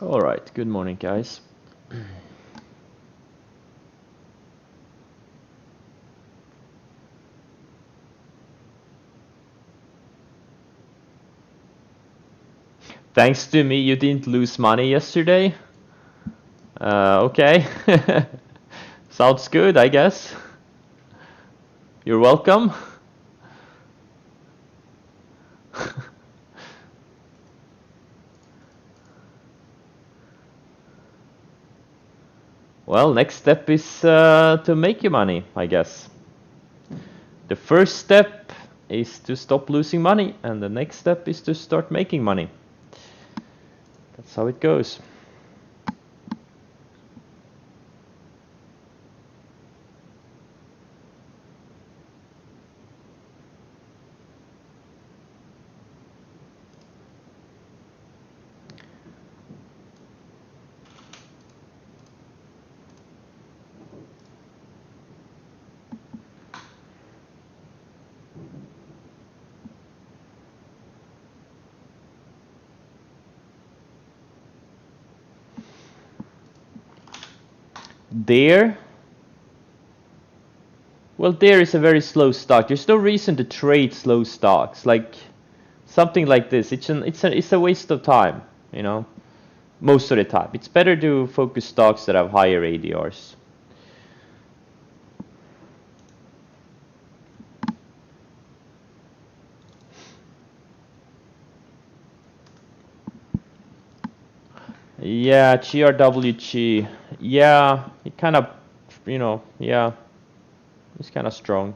All right, good morning, guys. Thanks to me, you didn't lose money yesterday. Okay. Sounds good, I guess. You're welcome. Well, next step is to make you money, I guess. The first step is to stop losing money, and the next step is to start making money. That's how it goes. There. Well, there is a very slow stock. There's no reason to trade slow stocks. Like something like this, it's a waste of time, you know. Most of the time, it's better to focus stocks that have higher ADRs. Yeah, GRWG. Yeah, it kind of, yeah, it's kind of strong.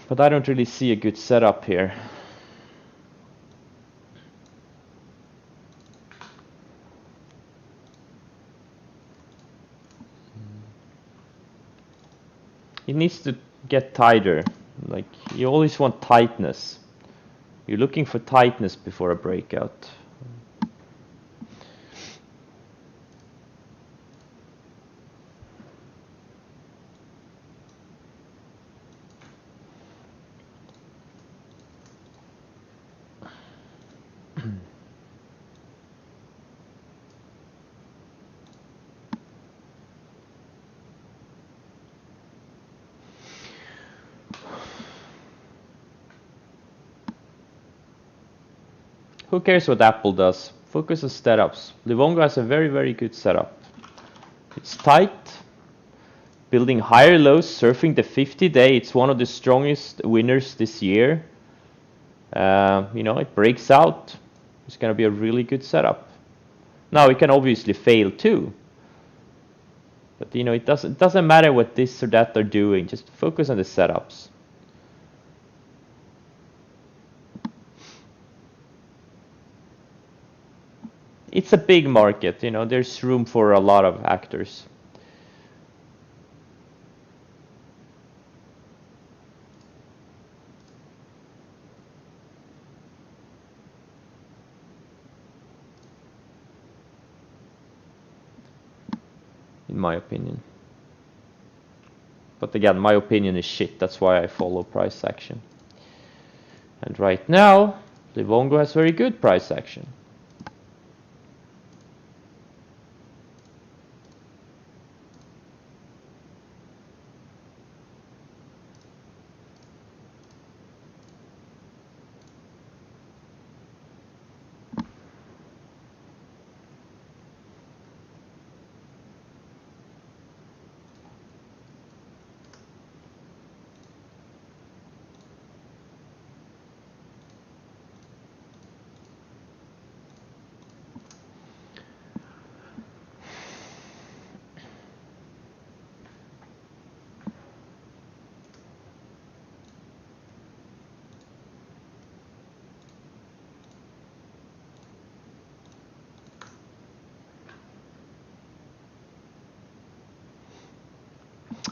But I don't really see a good setup here. It needs to get tighter. Like, you always want tightness. You're looking for tightness before a breakout. Who cares what Apple does? Focus on setups. Livongo has a very, very good setup. It's tight, building higher lows, surfing the 50-day. It's one of the strongest winners this year. It breaks out. It's going to be a really good setup. Now, it can obviously fail too. But, it doesn't matter what this or that are doing. Just focus on the setups. It's a big market, there's room for a lot of actors. In my opinion. But again, my opinion is shit. That's why I follow price action. And right now, Livongo has very good price action.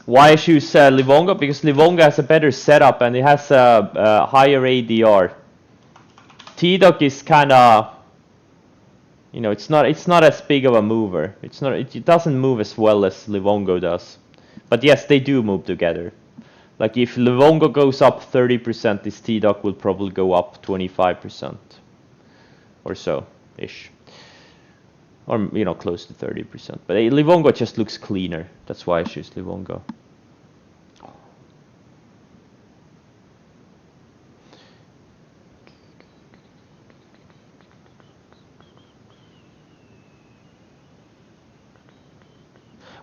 Why I choose Livongo? Because Livongo has a better setup and it has a higher ADR. TDOC is kind of, it's not as big of a mover. It doesn't move as well as Livongo does. But yes, they do move together. Like if Livongo goes up 30%, this TDOC will probably go up 25% or so ish, or close to 30%. But Livongo just looks cleaner. That's why I choose Livongo.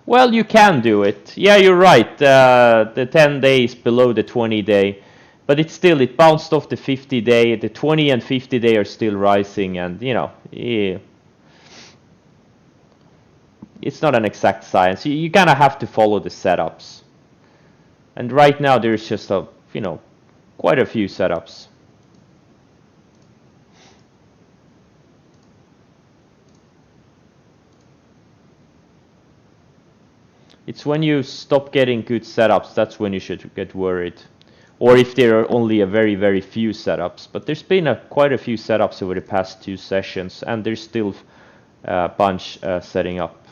Well, you can do it. Yeah, you're right. The 10 days below the 20 day, but it bounced off the 50 day. The 20 and 50 day are still rising, and yeah, it's not an exact science. You kind of have to follow the setups. And right now there's just quite a few setups. It's when you stop getting good setups, that's when you should get worried. Or if there are only a very, very few setups. But there's been quite a few setups over the past 2 sessions, and there's still a bunch setting up.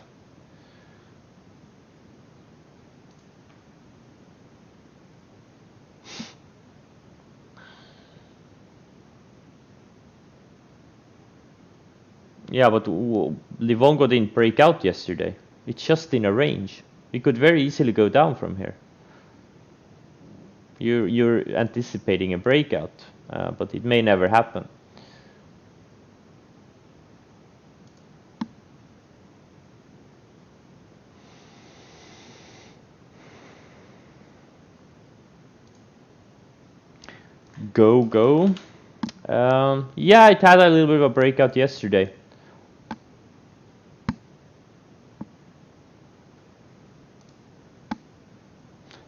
Yeah, but Livongo didn't break out yesterday. It's just in a range. We could very easily go down from here. You're anticipating a breakout, but it may never happen. Go. Yeah, it had a little bit of a breakout yesterday.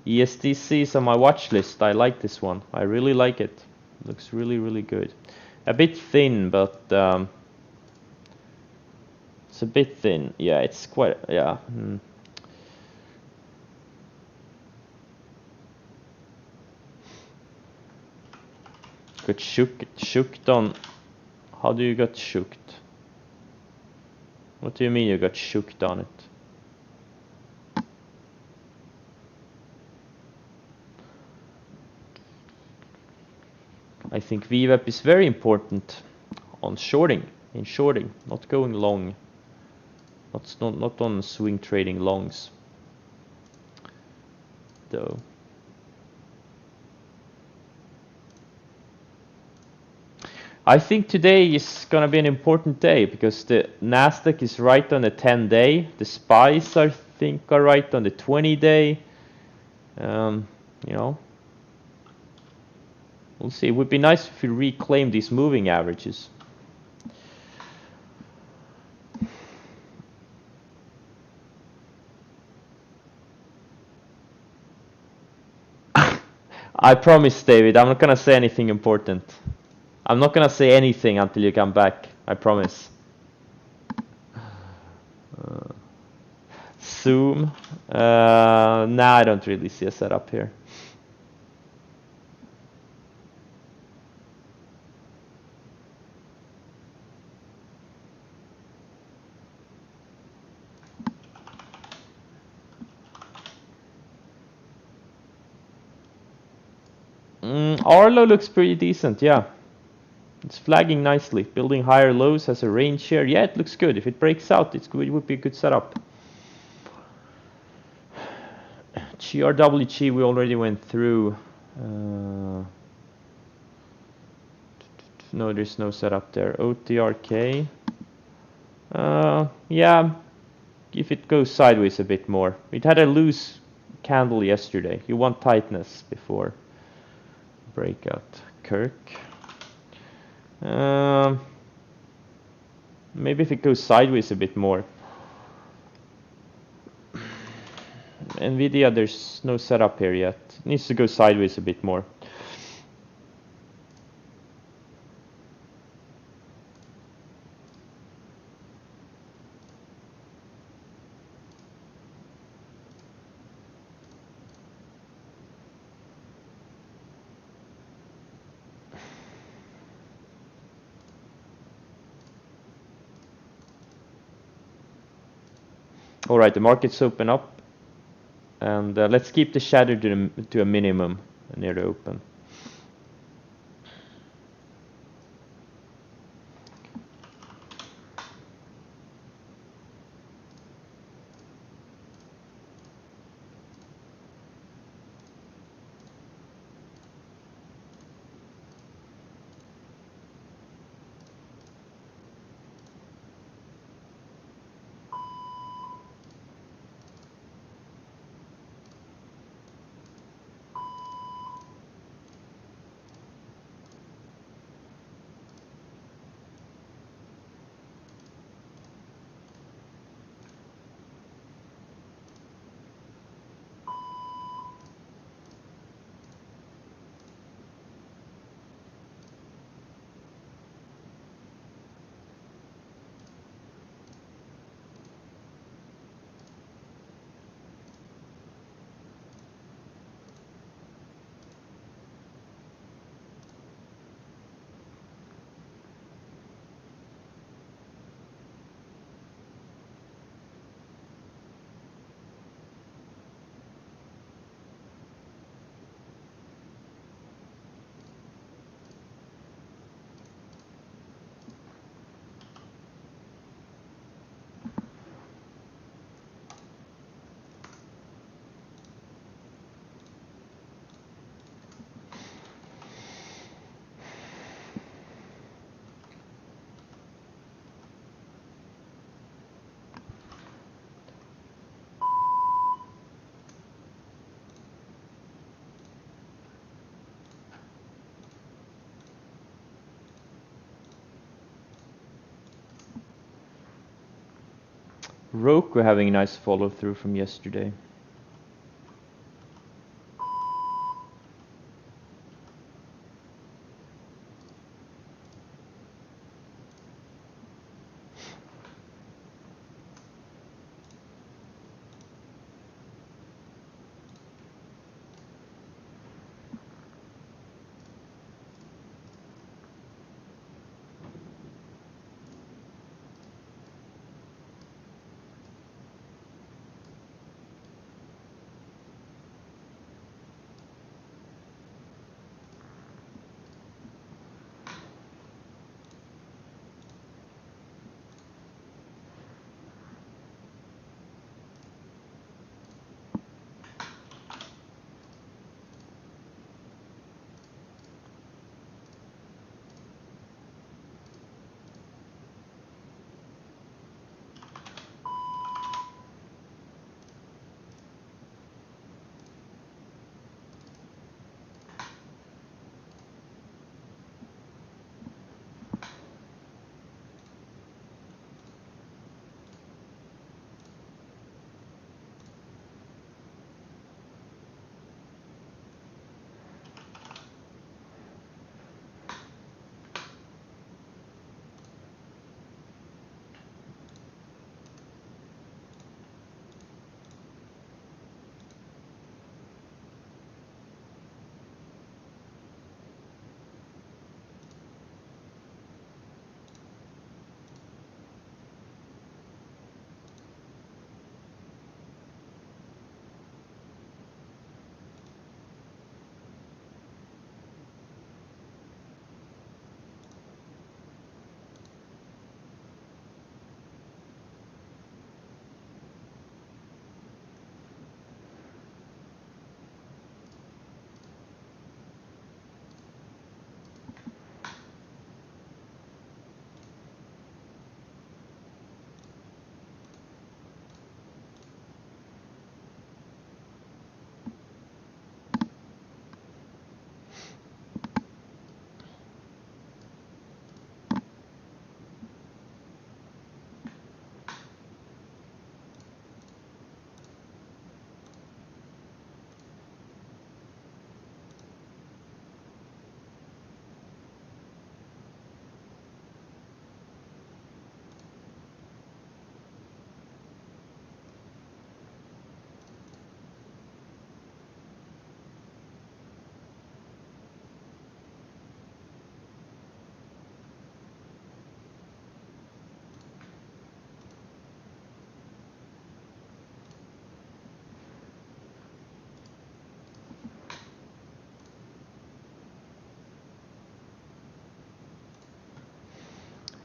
ESTC is on my watch list. I like this one. I really like it. Looks really, really good. A bit thin, but it's a bit thin. Yeah, it's quite, yeah. Got shooked on. How do you get shooked? What do you mean you got shooked on it? I think VWAP is very important on shorting, not going long. Not on swing trading longs, though. I think today is gonna be an important day because the Nasdaq is right on the 10-day. The SPYs I think are right on the 20-day. We'll see. It would be nice if we reclaim these moving averages. I promise, David, I'm not gonna say anything important. I'm not gonna say anything until you come back. I promise. Zoom. Nah, I don't really see a setup here. Arlo looks pretty decent, yeah. It's flagging nicely, building higher lows, has a range here. Yeah, it looks good. If it breaks out, it would be a good setup. GRWG we already went through. No, there's no setup there. OTRK. Yeah, if it goes sideways a bit more. It had a loose candle yesterday. You want tightness before breakout. Kirk. Maybe if it goes sideways a bit more. Nvidia, there's no setup here yet. It needs to go sideways a bit more. All right, the markets open up. And let's keep the shadow to a minimum near the open. Roku having a nice follow through from yesterday.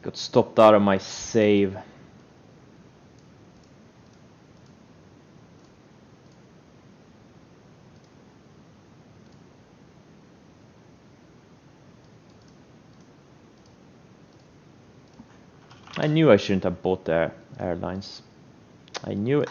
Got stopped out of my save. I knew I shouldn't have bought the airlines. I knew it.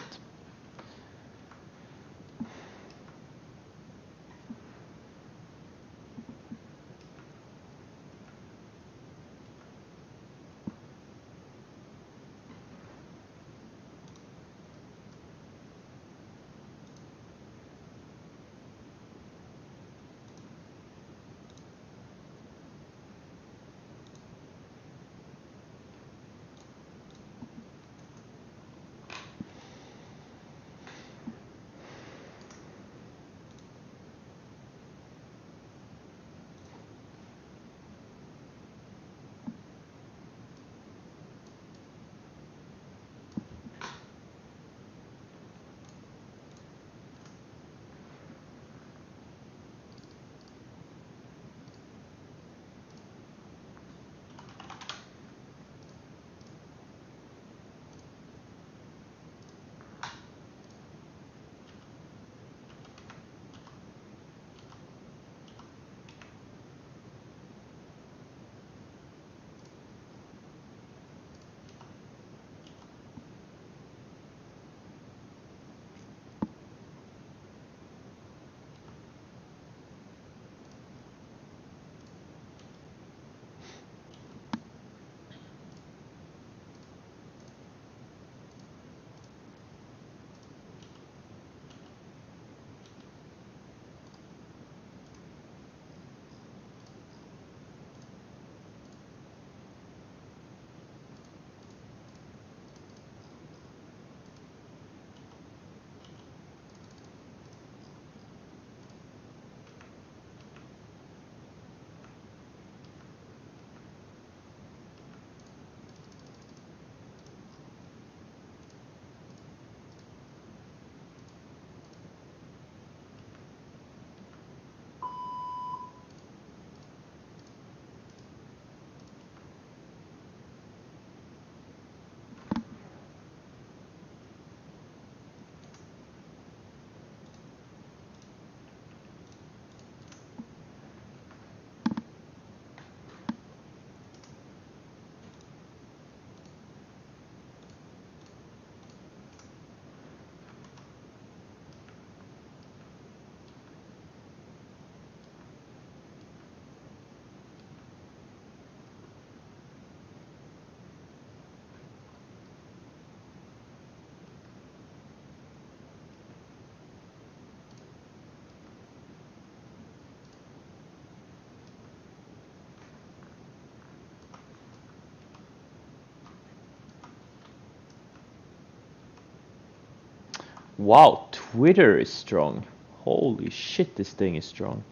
Wow, Twitter is strong. Holy shit, this thing is strong.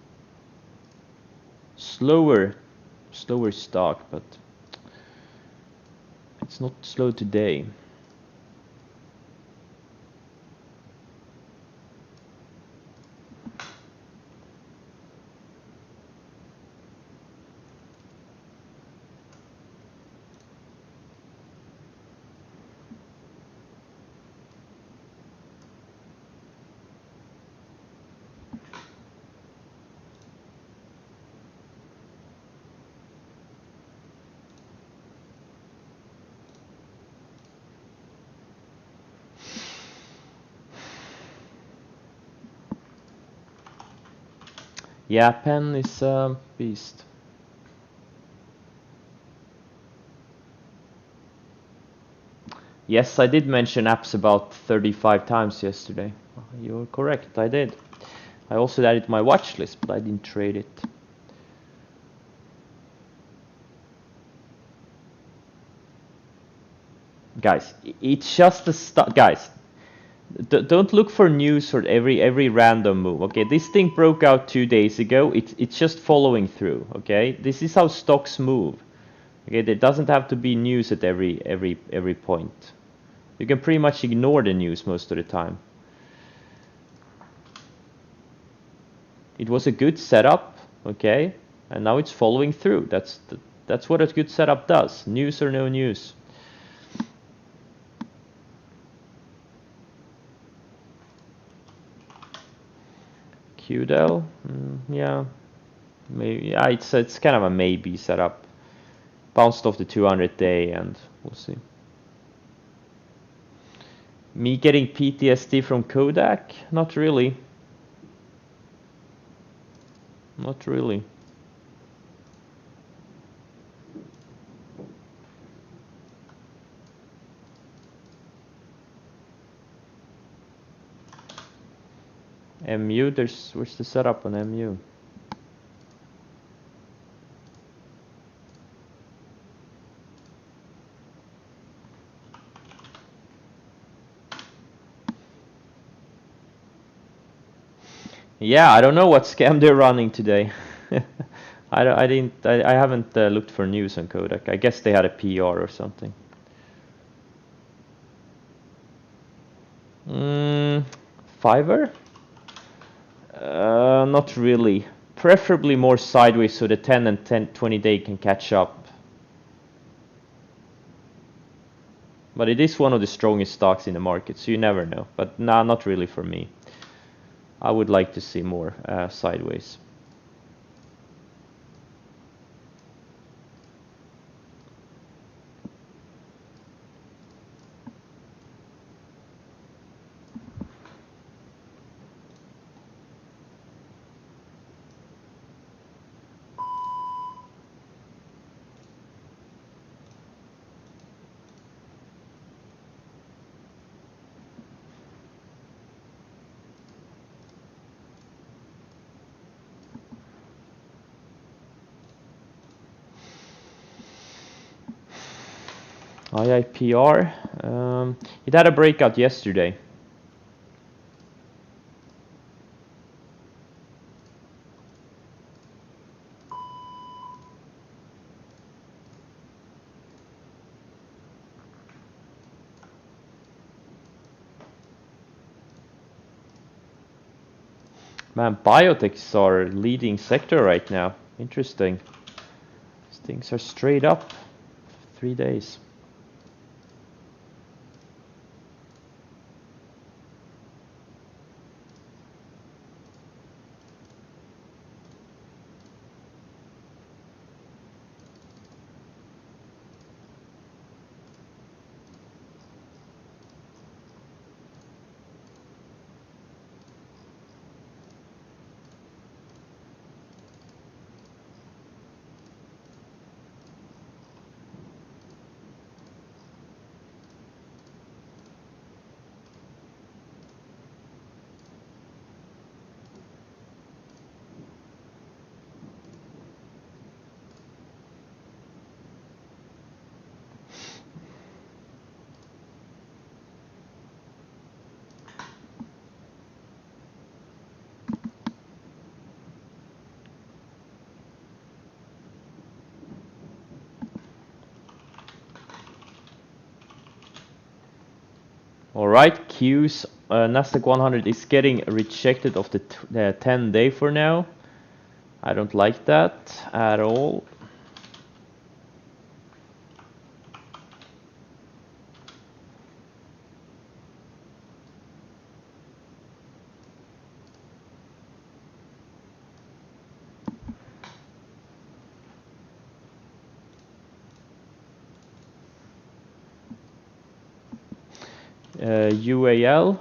Slower stock, but it's not slow today. Yeah, Penn is a beast. Yes, I did mention apps about 35 times yesterday. You're correct, I did. I also added it to my watch list, but I didn't trade it. Guys, it's just the stuff. Guys, don't look for news for every random move. Okay, this thing broke out 2 days ago. It's just following through. Okay, this is how stocks move. Okay, there doesn't have to be news at every point. You can pretty much ignore the news most of the time. It was a good setup. Okay, and now it's following through. That's what a good setup does. News or no news. QDEL, yeah, maybe. Yeah, it's kind of a maybe setup. Bounced off the 200 day, and we'll see. Me getting PTSD from Kodak? Not really. Not really. MU, where's the setup on MU? Yeah, I don't know what scam they're running today. I haven't looked for news on Kodak. I guess they had a PR or something. Fiverr? Not really. Preferably more sideways so the 10 and 20 day can catch up. But it is one of the strongest stocks in the market, so you never know. But nah, not really for me. I would like to see more sideways. IIPR, it had a breakout yesterday. Man, biotechs are leading sector right now. Interesting. These things are straight up 3 days. Alright, Q's Nasdaq 100 is getting rejected of the 10 day for now. I don't like that at all. UAL,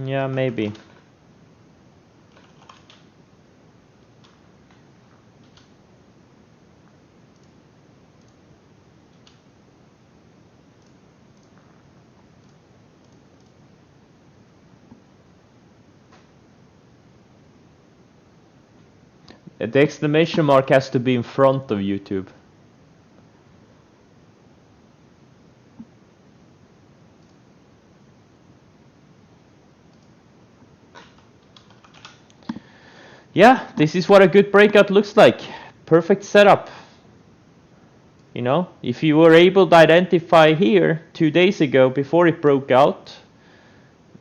yeah, maybe. The exclamation mark has to be in front of YouTube. Yeah, this is what a good breakout looks like. Perfect setup. You know, if you were able to identify here 2 days ago before it broke out,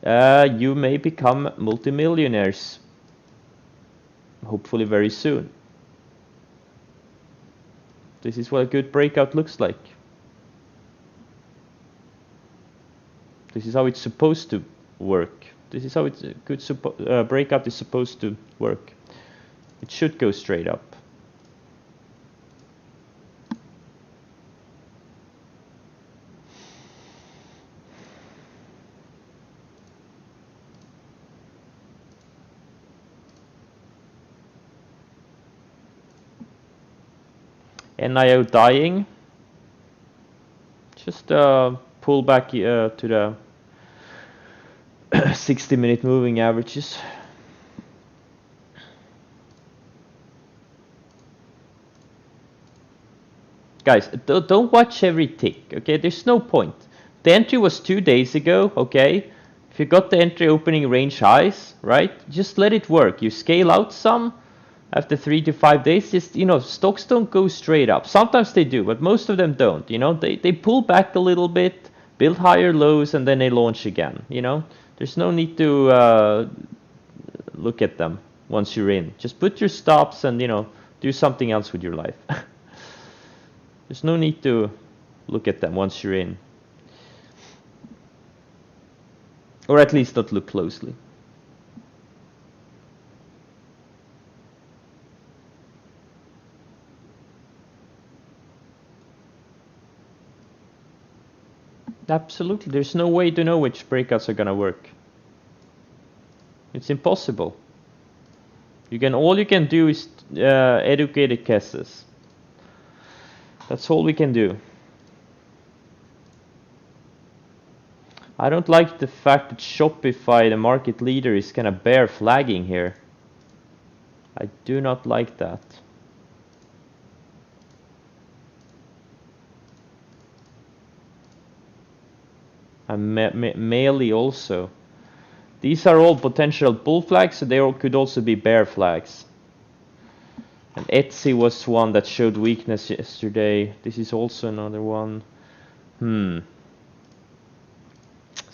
you may become multimillionaires. Hopefully very soon. This is what a good breakout looks like. This is how it's supposed to work. This is how it's a good breakout is supposed to work. It should go straight up. NIO dying. Just pull back to the 60-minute moving averages. Guys, don't watch every tick, okay? There's no point. The entry was 2 days ago, okay? If you got the entry opening range highs, right? Just let it work. You scale out some after 3 to 5 days. Just, you know, stocks don't go straight up. Sometimes they do, but most of them don't, you know? They pull back a little bit, build higher lows, and then they launch again, you know? There's no need to look at them once you're in. Just put your stops and, you know, do something else with your life. There's no need to look at them once you're in. Or at least not look closely. Absolutely. There's no way to know which breakouts are gonna work. It's impossible. All you can do is educated guesses. That's all we can do. I don't like the fact that Shopify, the market leader, is kind of bear flagging here. I do not like that. And Meili also. These are all potential bull flags, so they could also be bear flags. And Etsy was one that showed weakness yesterday. This is also another one. So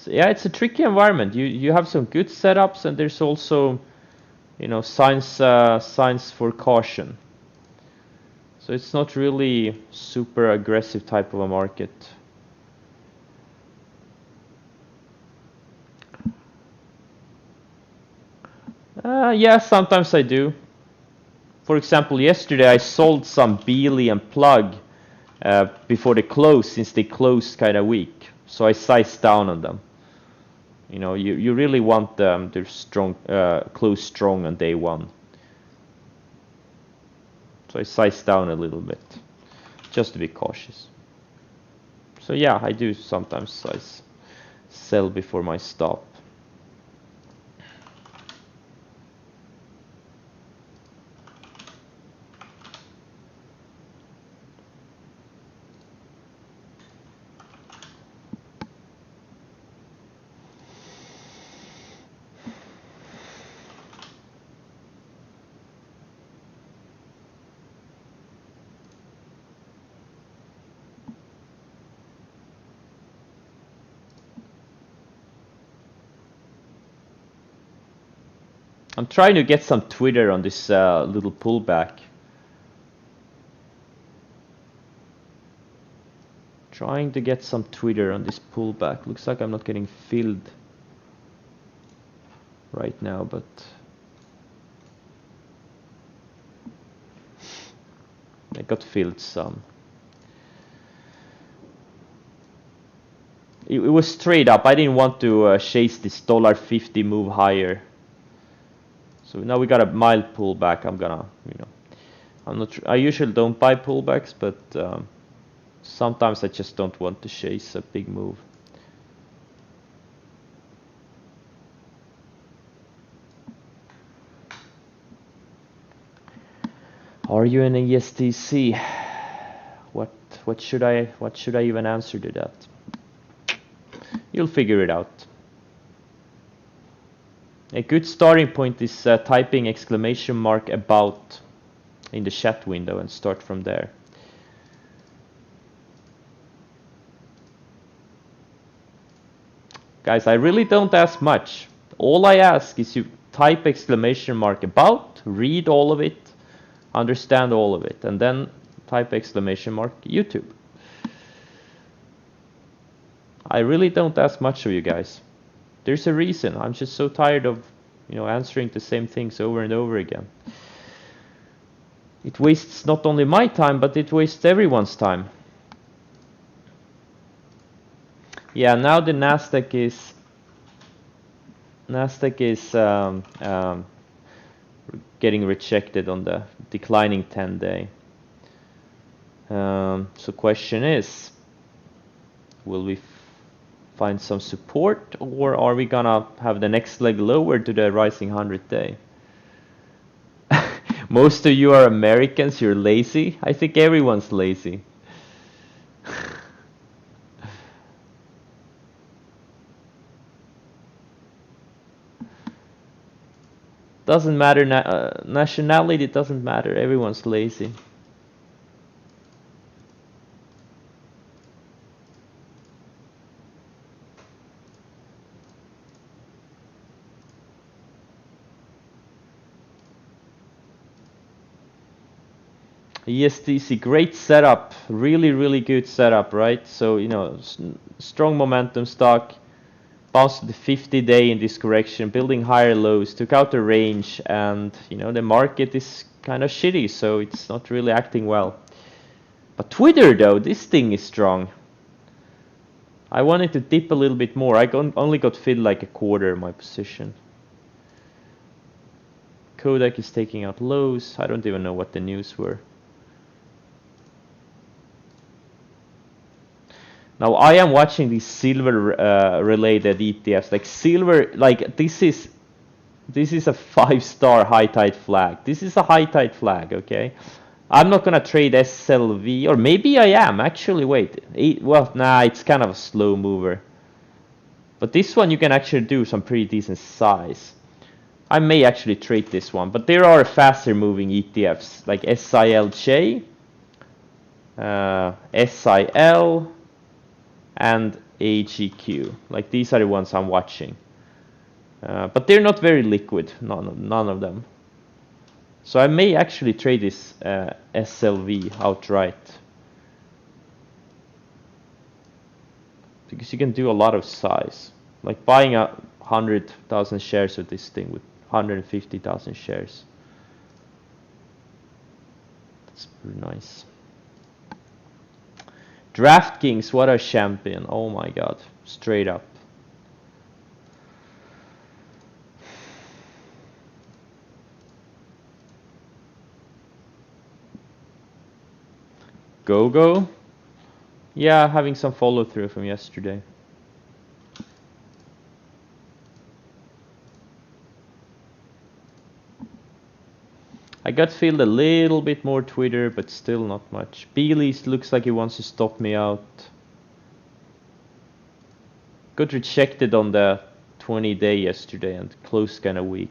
yeah, it's a tricky environment. You have some good setups, and there's also, you know, signs for caution. So it's not really super aggressive type of a market. Yeah, sometimes I do. For example, yesterday I sold some Beely and Plug before the close, since they closed kind of weak. So I sized down on them. You know, you really want them to close strong on day one. So I sized down a little bit, just to be cautious. So yeah, I do sometimes sell before my stop. I'm trying to get some Twitter on this little pullback. Trying to get some Twitter on this pullback. Looks like I'm not getting filled right now, but I got filled some. It was straight up. I didn't want to chase this $50 move higher. So now we got a mild pullback. I'm gonna, you know, I usually don't buy pullbacks, but sometimes I just don't want to chase a big move. Are you in ESTC? What should I even answer to that? You'll figure it out. A good starting point is typing exclamation mark about in the chat window and start from there. Guys, I really don't ask much. All I ask is you type exclamation mark about, read all of it, understand all of it, and then type exclamation mark YouTube. I really don't ask much of you guys. There's a reason. I'm just so tired of, answering the same things over and over again. It wastes not only my time, but it wastes everyone's time. Yeah, now the Nasdaq is getting rejected on the declining 10-day. So question is, will we find some support, or are we gonna have the next leg lower to the rising 100-day? Most of you are Americans, you're lazy. I think everyone's lazy. Doesn't matter, nationality, it doesn't matter, everyone's lazy. ESTC, great setup, really good setup, right? So, strong momentum stock, bounced the 50-day in this correction, building higher lows, took out the range, and the market is kind of shitty, so it's not really acting well. But Twitter though, this thing is strong. I wanted to dip a little bit more. I only got filled like a quarter of my position. Kodak is taking out lows. I don't even know what the news were. Now I am watching these silver related ETFs. Like silver, like this is a 5-star high tide flag. This is a high tide flag, okay? I'm not gonna trade SLV, or maybe I am actually. Wait, well, nah, it's kind of a slow mover. But this one you can actually do some pretty decent size. I may actually trade this one, but there are faster moving ETFs like SILJ, SIL, and AGQ. Like these are the ones I'm watching. But they're not very liquid, none of them. So I may actually trade this SLV outright. Because you can do a lot of size. Like buying 100,000 shares of this thing with 150,000 shares. That's pretty nice. DraftKings, what a champion. Oh my god. Straight up. GoGo? Yeah, having some follow through from yesterday. I got filled a little bit more Twitter, but still not much. Beelys looks like he wants to stop me out. Got rejected on the 20-day yesterday and closed kind of weak.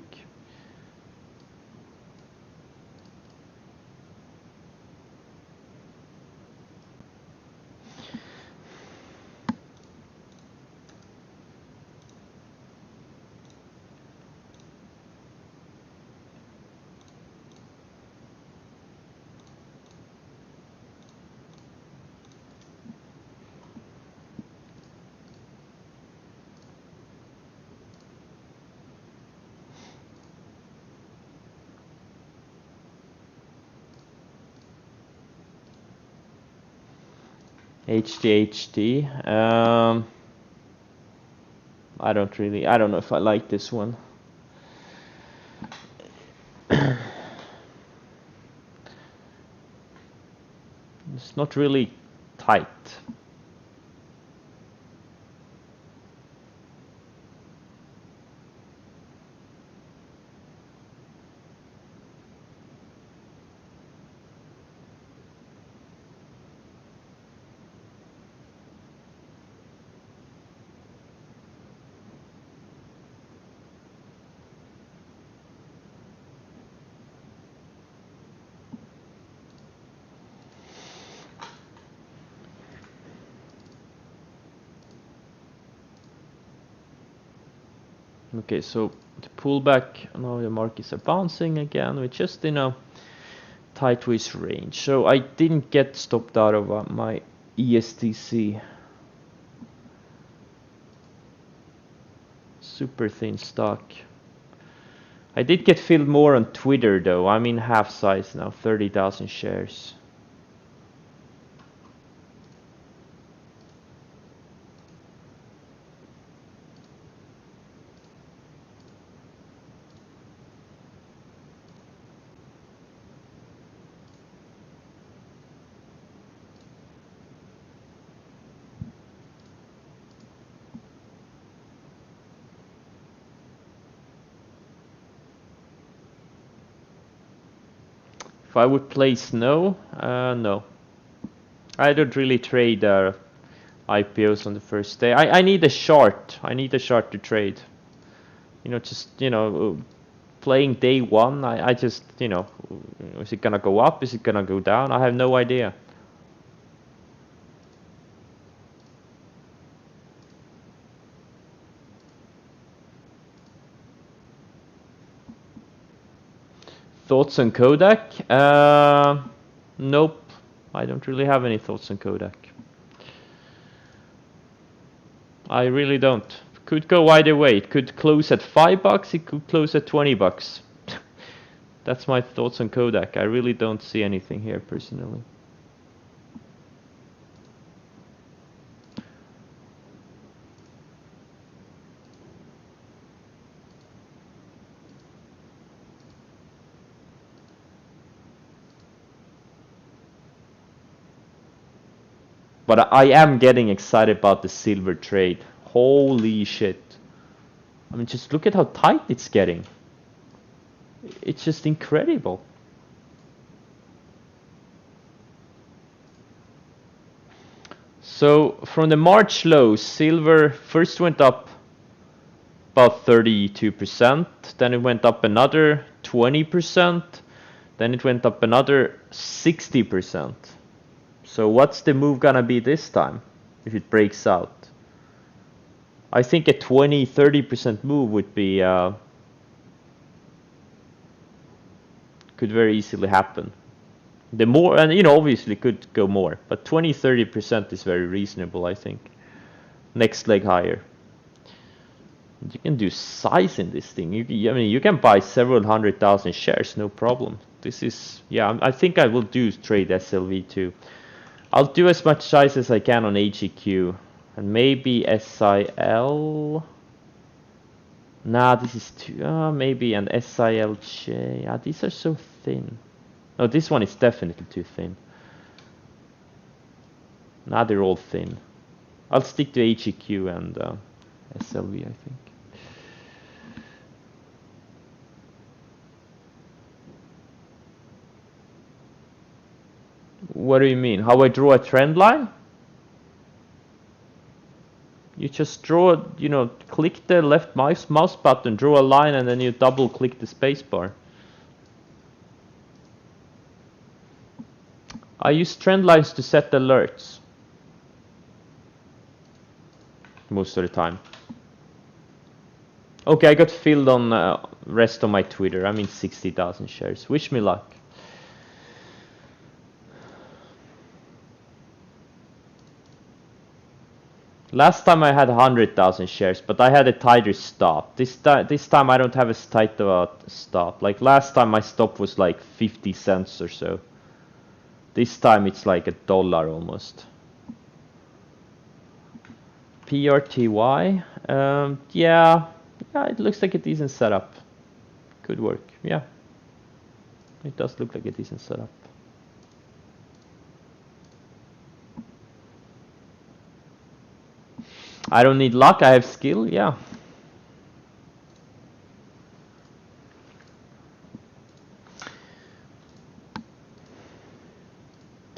HTHT. I don't know if I like this one. It's not really tight. Okay, so the pullback, now the markets are bouncing again. We just, Tideways range. So I didn't get stopped out of my ESTC. Super thin stock. I did get filled more on Twitter though. I'm in half size now, 30,000 shares. If I would place no, no. I don't really trade IPOs on the first day. I need a short. I need a short to trade. You know, just, you know, playing day one, I just, you know, is it gonna go up? Is it gonna go down? I have no idea. Thoughts on Kodak? Nope. I don't really have any thoughts on Kodak. I really don't. Could go either way. It could close at $5. It could close at $20. That's my thoughts on Kodak. I really don't see anything here personally. But I am getting excited about the silver trade. Holy shit. I mean, just look at how tight it's getting. It's just incredible. So from the March low, silver first went up about 32%, then it went up another 20%, then it went up another 60%. So what's the move gonna be this time if it breaks out? I think a 20-30% move would be could very easily happen. The more, and you know, obviously could go more, but 20-30% is very reasonable, I think. Next leg higher. You can do size in this thing. I mean, you can buy several 100,000 shares, no problem. This is, yeah, I think I will do trade SLV too. I'll do as much size as I can on AGQ and maybe SIL. Nah, this is too, maybe an SILJ. Yeah, these are so thin. No, this one is definitely too thin. Nah, they're all thin. I'll stick to AGQ and SLV, I think. What do you mean? How I draw a trend line? You just draw, you know, click the left mouse button, draw a line, and then you double click the spacebar. I use trend lines to set alerts most of the time. Okay, I got filled on rest of my Twitter. I'm in 60,000 shares. Wish me luck. Last time I had 100,000 shares, but I had a tighter stop. This time I don't have as tight of a stop. Like last time my stop was like 50 cents or so. This time it's like $1 almost. PRTY, yeah, it looks like a decent setup. Could work, yeah. It does look like a decent setup. I don't need luck, I have skill, yeah.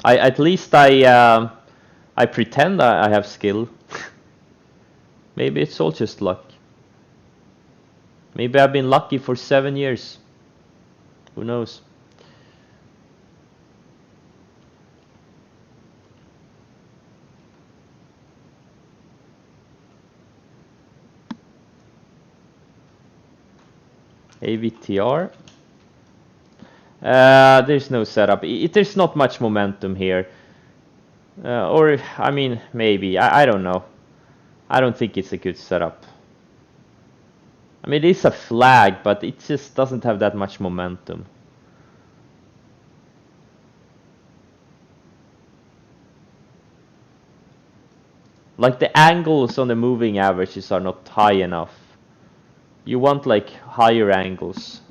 At least I pretend I have skill. Maybe it's all just luck. Maybe I've been lucky for 7 years. Who knows? AVTR. There's no setup. There's not much momentum here. Or, I mean, maybe. I don't know. I don't think it's a good setup. I mean, it is a flag, but it just doesn't have that much momentum. Like, the angles on the moving averages are not high enough. You want, like, higher angles.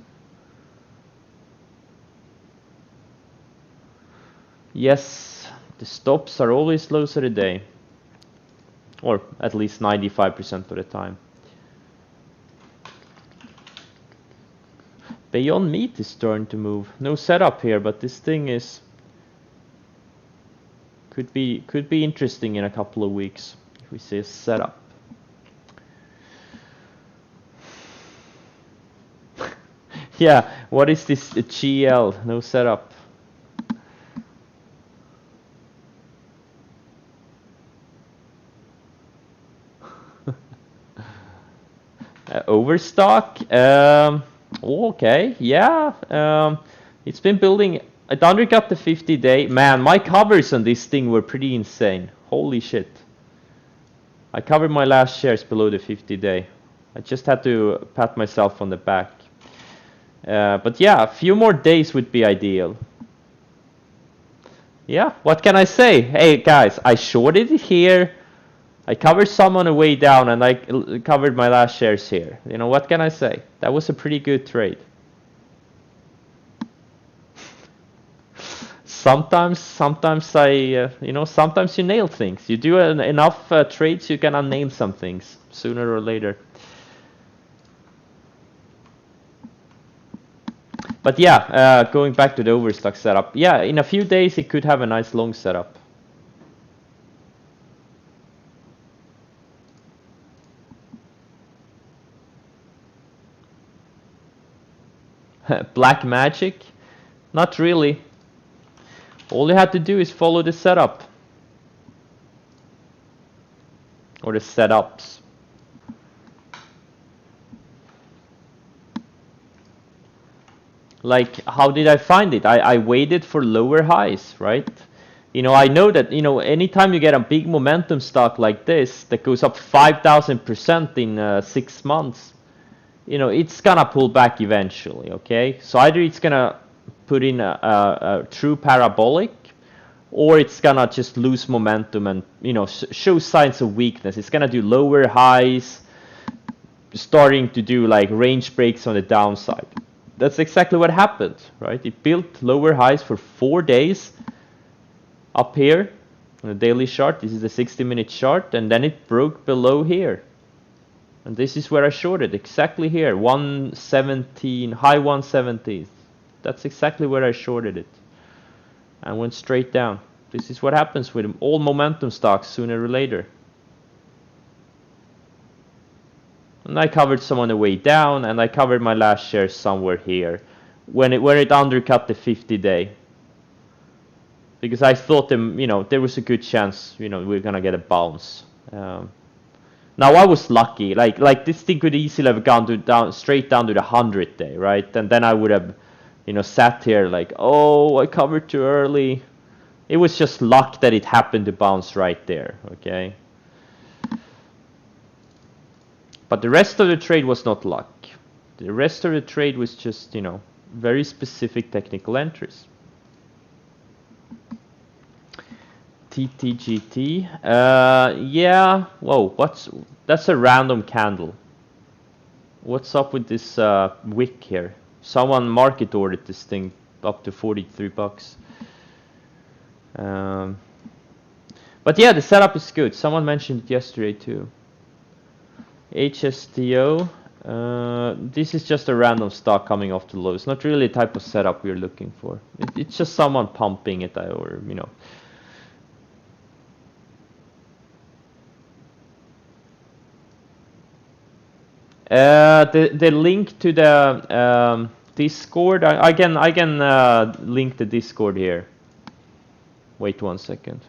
Yes, the stops are always lows of the day. Or at least 95% of the time. Beyond Meat is starting to move. No setup here, but this thing is could be interesting in a couple of weeks if we see a setup. Yeah, what is this GL? No setup. Overstock. Okay, yeah. It's been building. It undercut the 50-day. Man, my covers on this thing were pretty insane. Holy shit. I covered my last shares below the 50-day. I just had to pat myself on the back. But yeah, a few more days would be ideal. Yeah, what can I say? Hey guys, I shorted it here. I covered some on the way down, and I covered my last shares here. You know, what can I say? That was a pretty good trade. Sometimes I, sometimes you nail things. You do enough trades, you can unnail some things sooner or later. But yeah, going back to the overstock setup. Yeah, in a few days it could have a nice long setup. Black magic? Not really. All you have to do is follow the setup. Or the setups. Like, how did I find it? I waited for lower highs, right? You know, I know that, anytime you get a big momentum stock like this that goes up 5,000% in 6 months, it's gonna pull back eventually, okay? So either it's gonna put in a true parabolic, or it's gonna just lose momentum and, show signs of weakness. It's gonna do lower highs, starting to do like range breaks on the downside. That's exactly what happened, right? It built lower highs for 4 days up here on the daily chart. This is the 60-minute chart, and then it broke below here. And this is where I shorted, exactly here, 117, high 170s. That's exactly where I shorted it. And went straight down. This is what happens with all momentum stocks sooner or later. And I covered some on the way down, and I covered my last share somewhere here, where it undercut the 50-day. Because I thought there was a good chance, we're gonna get a bounce. Now I was lucky, like this thing could easily have gone straight down to the 100-day, right? And then I would have, sat here like, oh, I covered too early. It was just luck that it happened to bounce right there, okay? But the rest of the trade was not luck. The rest of the trade was just, very specific technical entries. TTGT. Yeah. Whoa. That's a random candle. What's up with this wick here? Someone market ordered this thing up to 43 bucks. But yeah, the setup is good. Someone mentioned it yesterday too. HSTO. This is just a random stock coming off the lows. Not really the type of setup we're looking for. It's just someone pumping it, or the link to the Discord. I can link the Discord here. Wait 1 second.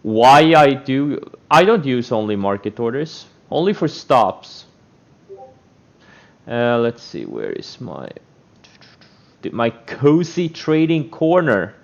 Why I don't use only market orders, only for stops. Let's see, where is my my cozy trading corner.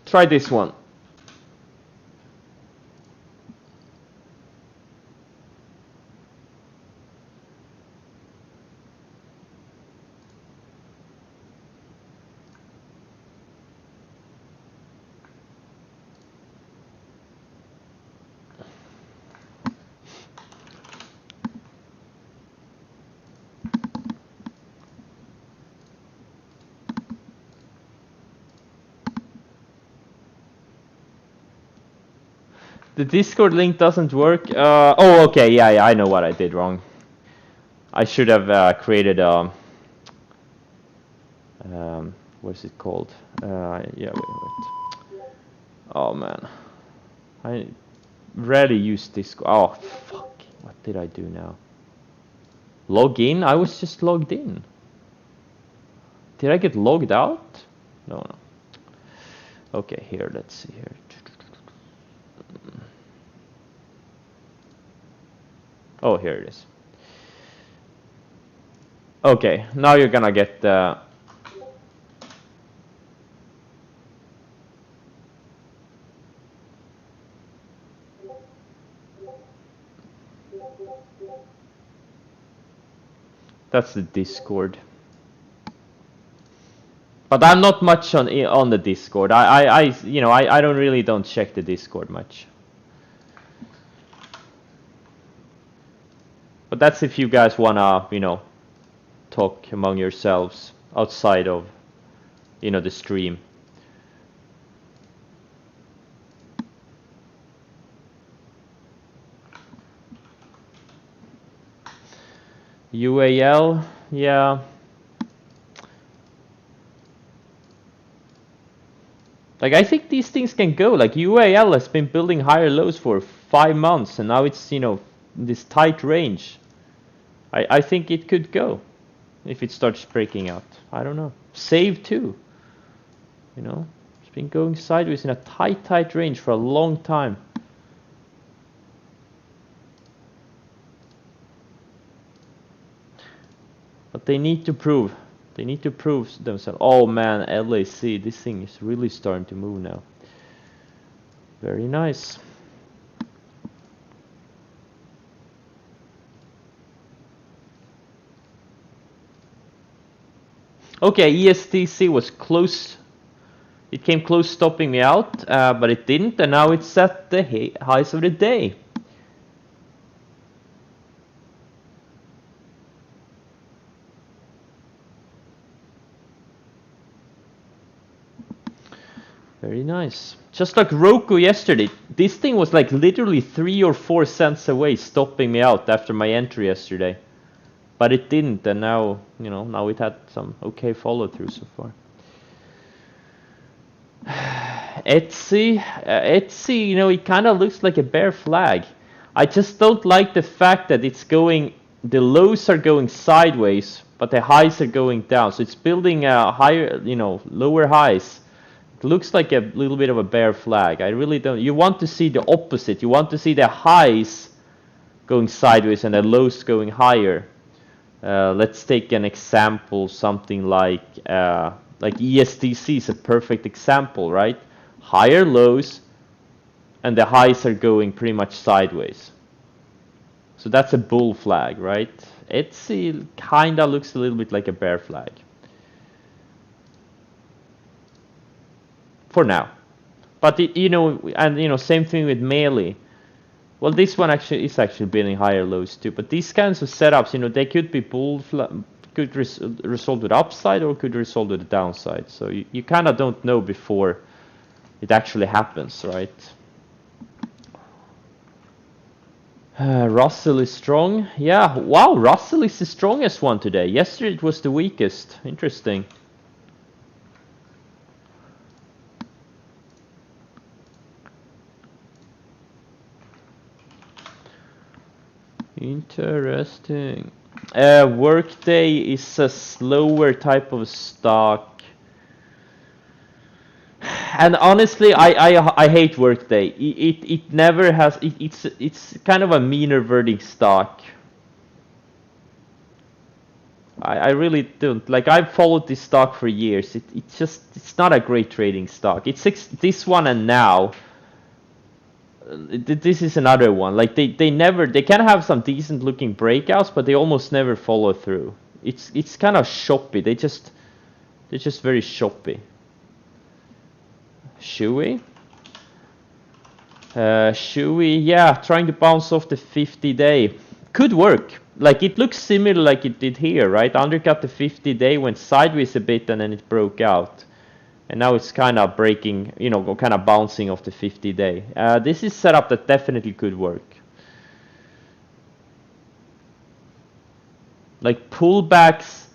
Try this one. The Discord link doesn't work. Oh, okay. Yeah, I know what I did wrong. I should have created a. What's it called? Yeah, wait. Oh man, I rarely use Discord. Oh fuck! What did I do now? Log in? I was just logged in. Did I get logged out? No. Okay, here. Let's see here. Oh, here it is. Okay, now you're gonna get the. That's the Discord. But I'm not much on the Discord. I don't check the Discord much. But that's if you guys wanna, talk among yourselves outside of, the stream. UAL, yeah. Like, I think these things can go. Like, UAL has been building higher lows for 5 months, and now it's, this tight range. I think it could go if it starts breaking out. I don't know. Save too. It's been going sideways in a tight range for a long time. But they need to prove. They need to prove themselves. Oh man, LAC, this thing is really starting to move now. Very nice. Okay, ESTC was close. It came close stopping me out, but it didn't, and now it's at the highs of the day. Very nice. Just like Roku yesterday, this thing was like literally 3 or 4 cents away, stopping me out after my entry yesterday. But it didn't, and now, now it had some okay follow-through so far. Etsy, it kind of looks like a bear flag. I just don't like the fact that the lows are going sideways, but the highs are going down. So it's building a higher, lower highs. It looks like a little bit of a bear flag. I really don't. You want to see the opposite. You want to see the highs going sideways and the lows going higher. Let's take an example, something like ESTC is a perfect example, right? Higher lows, and the highs are going pretty much sideways. So that's a bull flag, right? Etsy kinda looks a little bit like a bear flag. For now. But same thing with Melee. Well, this one is actually building higher lows too. But these kinds of setups, they could be could result with upside or could result with the downside. So you kind of don't know before it actually happens, right? Russell is strong. Yeah, wow, Russell is the strongest one today. Yesterday it was the weakest. Interesting. Interesting. Workday is a slower type of stock. And honestly, I hate Workday. It never has. It's kind of a meaner wording stock. I really don't like. I've followed this stock for years. It's not a great trading stock. This one and now. This is another one. Like they can have some decent looking breakouts, but they almost never follow through. It's kind of shoppy. They're just very shoppy. Shui. Shui, yeah, trying to bounce off the 50-day. Could work. Like it looks similar like it did here, right? Undercut the 50-day, went sideways a bit, and then it broke out. And now it's kind of breaking, you know, kind of bouncing off the 50-day. This is setup that definitely could work. Like pullbacks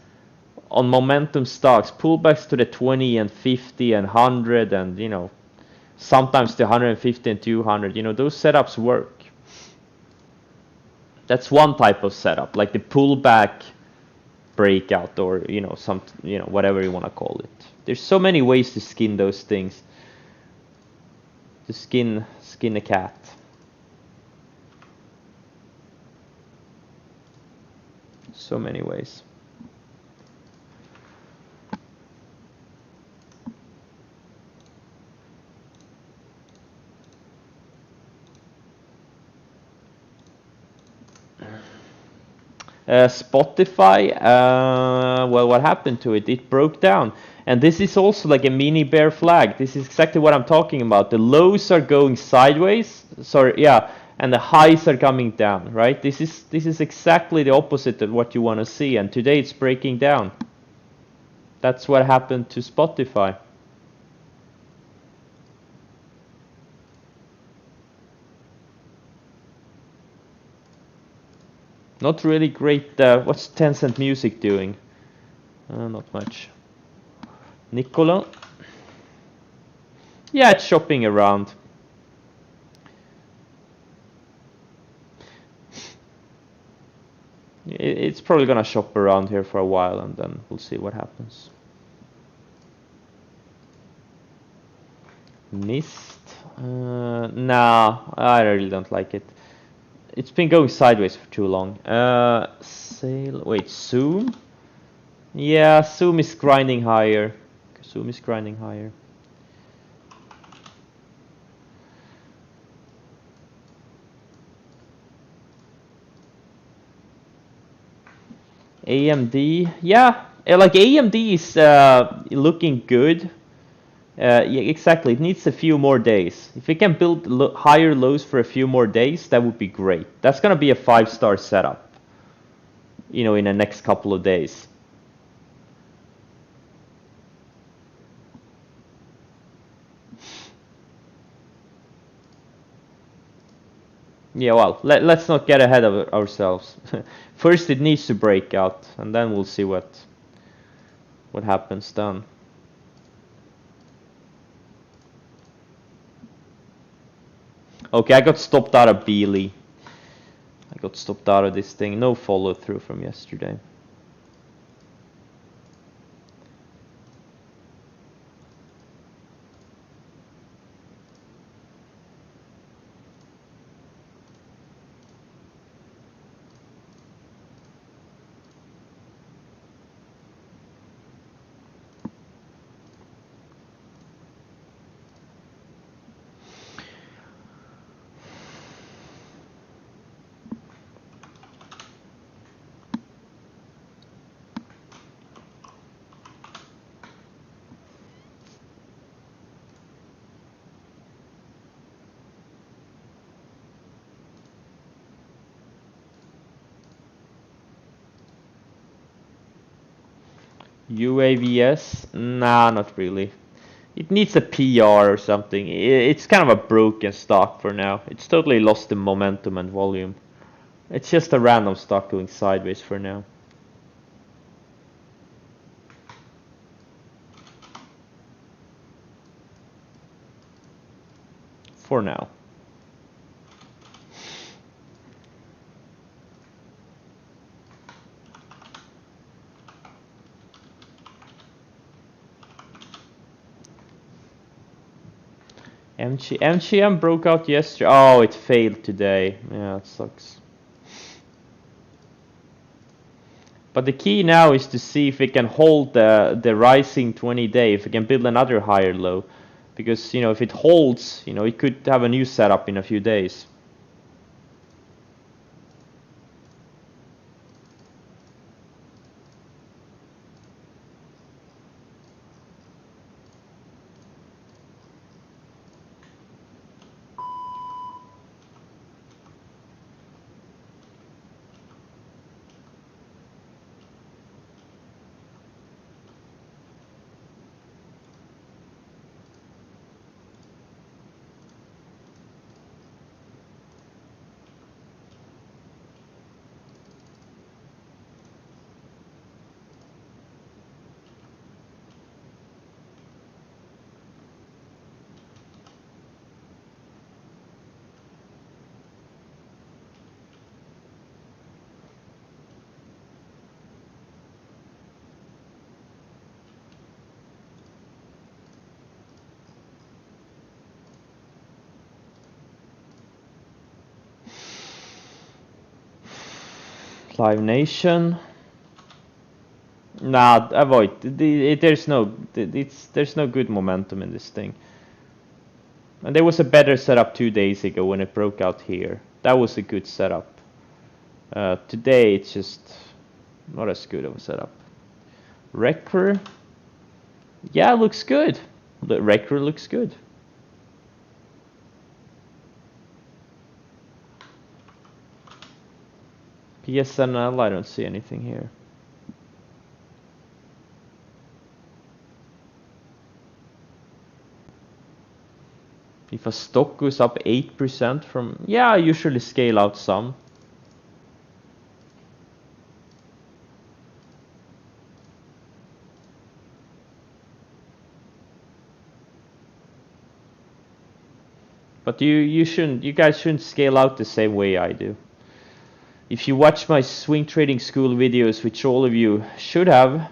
on momentum stocks, pullbacks to the 20 and 50 and 100 and, you know, sometimes the 150 and 200, you know, those setups work. That's one type of setup, like the pullback breakout or, you know, some, you know, whatever you want to call it. There's so many ways to skin those things. To skin a cat. So many ways. Spotify, well, what happened to it? It broke down. And this is also like a mini bear flag. This is exactly what I'm talking about. The lows are going sideways. Sorry, yeah, and the highs are coming down, right? This is exactly the opposite of what you want to see. And today it's breaking down. That's what happened to Spotify. Not really great. What's Tencent Music doing? Not much. Nicola? Yeah, it's shopping around. It's probably gonna shop around here for a while and then we'll see what happens. Mist? Nah, I really don't like it. It's been going sideways for too long. Sale. Wait, Zoom? Yeah, Zoom is grinding higher. Zoom is grinding higher. AMD, yeah, like AMD is looking good. Yeah, exactly. It needs a few more days. If it can build higher lows for a few more days, that would be great. That's gonna be a 5-star setup, you know, in the next couple of days. Yeah, well, let's not get ahead of ourselves. First, it needs to break out, and then we'll see what happens then. Okay, I got stopped out of Beely. I got stopped out of this thing. No follow through from yesterday. UAVS? Nah, not really. It needs a PR or something. It's kind of a broken stock for now. It's totally lost the momentum and volume. It's just a random stock going sideways for now. For now. MGM broke out yesterday. Oh, it failed today. Yeah, it sucks. But the key now is to see if it can hold the rising 20-day, if it can build another higher low. Because, if it holds, it could have a new setup in a few days. Live Nation. Nah, avoid. There's no good momentum in this thing. And there was a better setup 2 days ago when it broke out here. That was a good setup. Today it's just not as good of a setup. Recur. Yeah, looks good. The Recur looks good. PSNL, I don't see anything here. If a stock goes up 8% from... Yeah, I usually scale out some. But you guys shouldn't scale out the same way I do. If you watch my swing trading school videos, which all of you should have,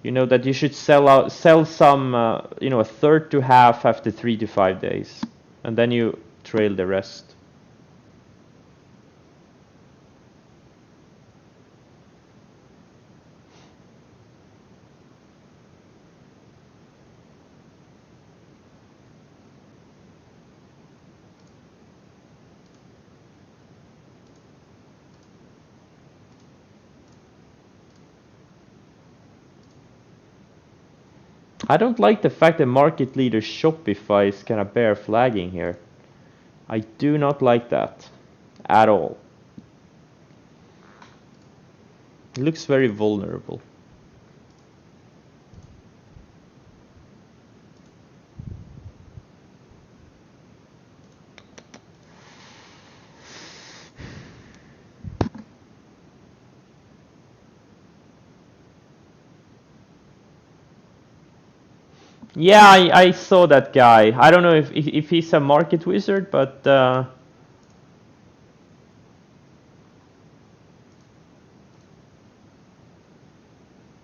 you know that you should sell some, a third to half after 3 to 5 days, and then you trail the rest. I don't like the fact that market leader Shopify is kind of bear flagging here. I do not like that at all. It looks very vulnerable. Yeah, I saw that guy. I don't know if he's a market wizard, but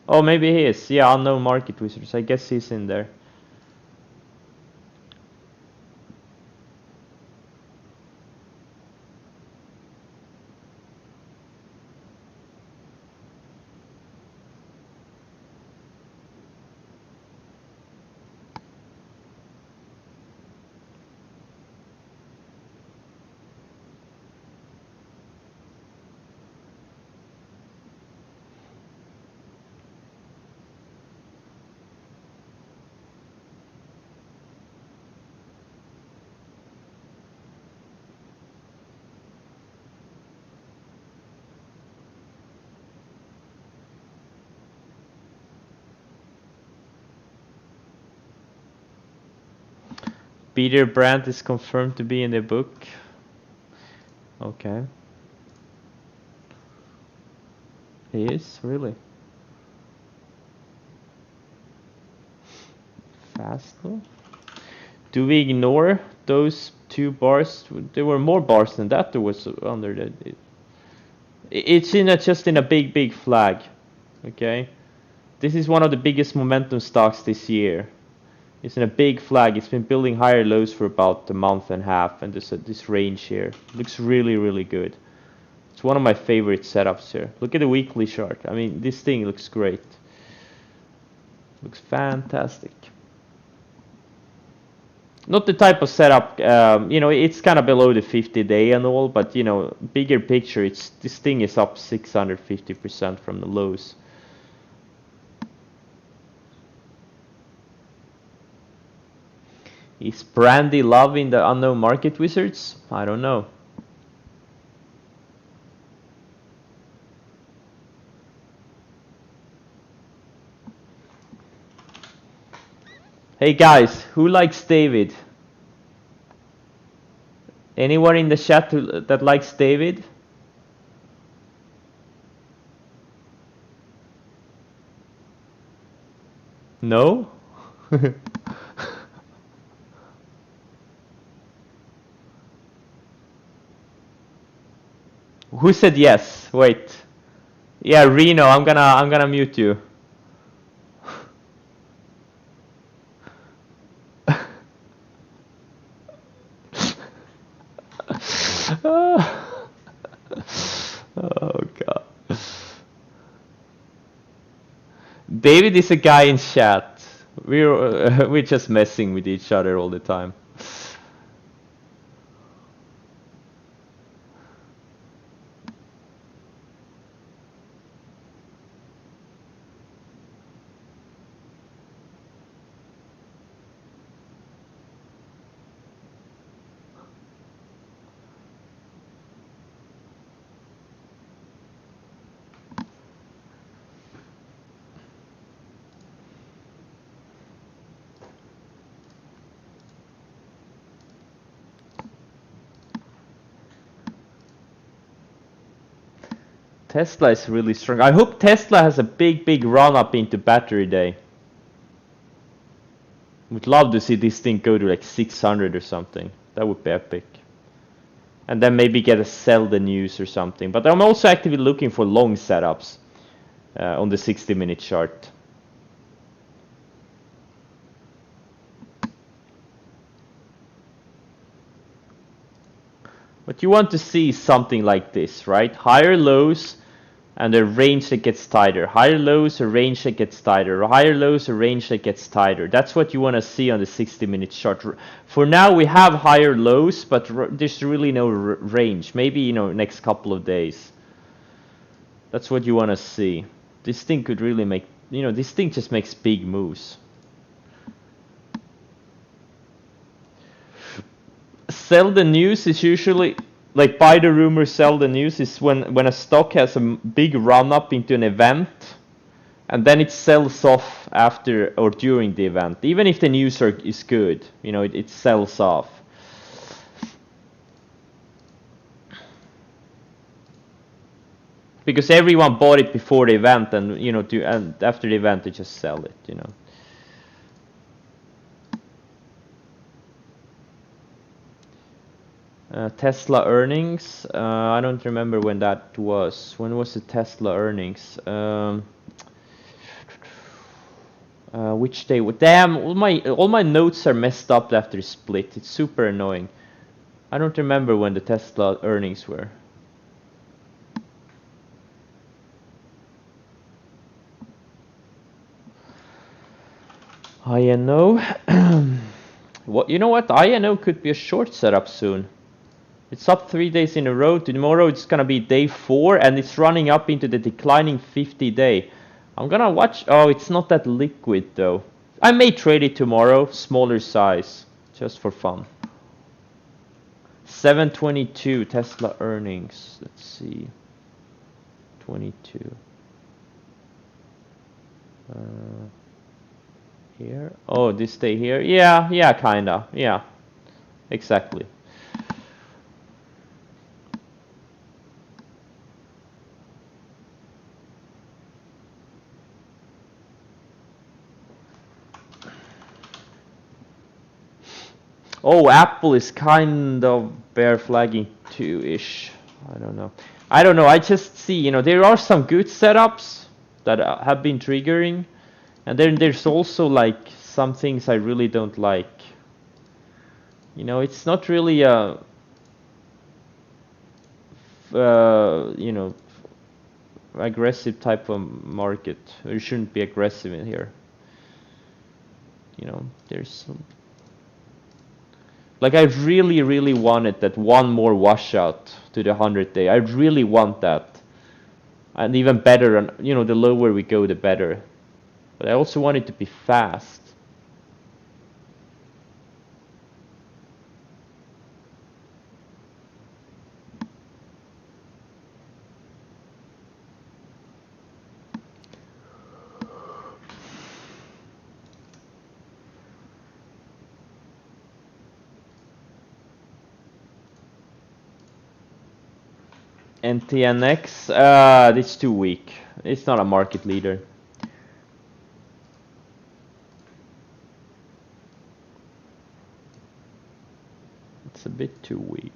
oh, maybe he is. Yeah, unknown market wizards. I guess he's in there. Peter Brandt is confirmed to be in the book. Okay. He is, really? Fast though? Do we ignore those 2 bars? There were more bars than that. There was under the... It's just in a big flag. Okay? This is one of the biggest momentum stocks this year. It's in a big flag. It's been building higher lows for about a month and a half, and this range here looks really, really good. It's one of my favorite setups here. Look at the weekly chart. I mean, this thing looks great. Looks fantastic. Not the type of setup, you know, it's kind of below the 50-day and all, but you know, bigger picture, this thing is up 650% from the lows. Is Brandy loving the unknown market wizards? I don't know. Hey guys, who likes David? Anyone in the chat that likes David? No? Who said yes? Wait. Yeah, Reno, I'm gonna mute you. Oh god. David is a guy in chat. We're just messing with each other all the time. Tesla is really strong. I hope Tesla has a big run up into battery day. Would love to see this thing go to like 600 or something. That would be epic. And then maybe get a sell the news or something. But I'm also actively looking for long setups on the 60-minute chart. What you want to see is something like this, right? Higher lows and a range that gets tighter. Higher lows, a range that gets tighter. Higher lows, a range that gets tighter. That's what you want to see on the 60-minute chart. For now, we have higher lows, but there's really no range. Maybe, you know, next couple of days. That's what you want to see. This thing could really make, you know, this thing just makes big moves. Sell the news is usually, like buy the rumor, sell the news is when a stock has a big run up into an event and then it sells off after or during the event. Even if the news is good, you know, it sells off. Because everyone bought it before the event and, you know, and after the event they just sell it, you know. Tesla earnings. I don't remember when that was. When was the Tesla earnings? Which day? Damn! All my notes are messed up after the split. It's super annoying. I don't remember when the Tesla earnings were. INO. What? You know what? INO could be a short setup soon. It's up 3 days in a row. Tomorrow it's gonna be day 4 and it's running up into the declining 50-day. I'm gonna watch. Oh, it's not that liquid though. I may trade it tomorrow, smaller size, just for fun. 722 Tesla earnings. Let's see. 22. Here. Oh, this day here. Yeah, kinda. Yeah, exactly. Oh, Apple is kind of bear flagging too-ish. I don't know. I just see, you know, there are some good setups that have been triggering. And then there's also like some things I really don't like. You know, it's not really a you know, aggressive type of market. You shouldn't be aggressive in here. You know, there's some, like I really wanted that one more washout to the 100-day. I really want that, and even better. And you know, the lower we go, the better. But I also want it to be fast. NTNX, it's too weak. It's not a market leader. It's a bit too weak.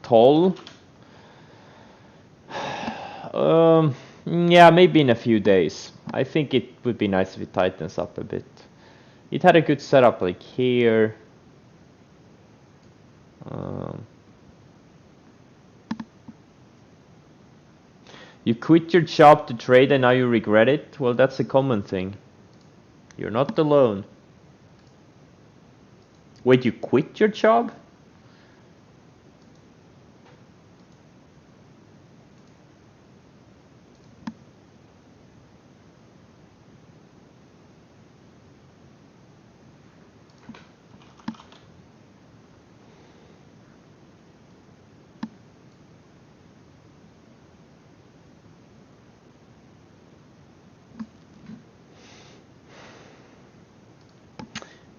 Toll. Yeah, maybe in a few days. I think it would be nice if it tightens up a bit. It had a good setup like here. You quit your job to trade and now you regret it? Well, that's a common thing. You're not alone. Wait, you quit your job?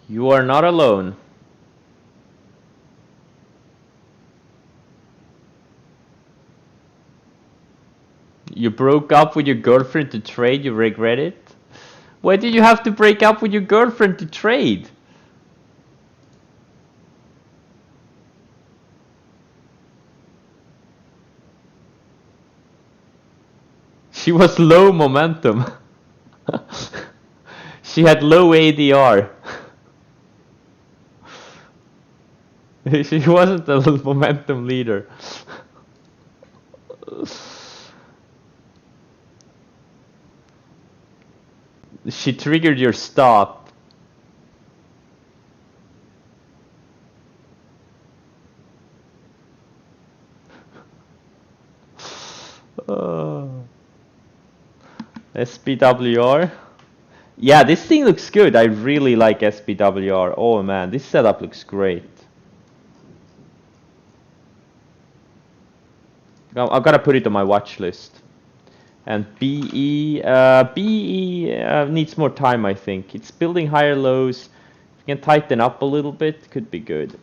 You are not alone. You broke up with your girlfriend to trade, you regret it? Why did you have to break up with your girlfriend to trade? She was low momentum. She had low ADR. She wasn't a momentum leader. She triggered your stop. SPWR. Yeah, this thing looks good. I really like SPWR. Oh man, this setup looks great. I've got to put it on my watch list. And BE needs more time, I think. It's building higher lows. If you can tighten up a little bit, could be good.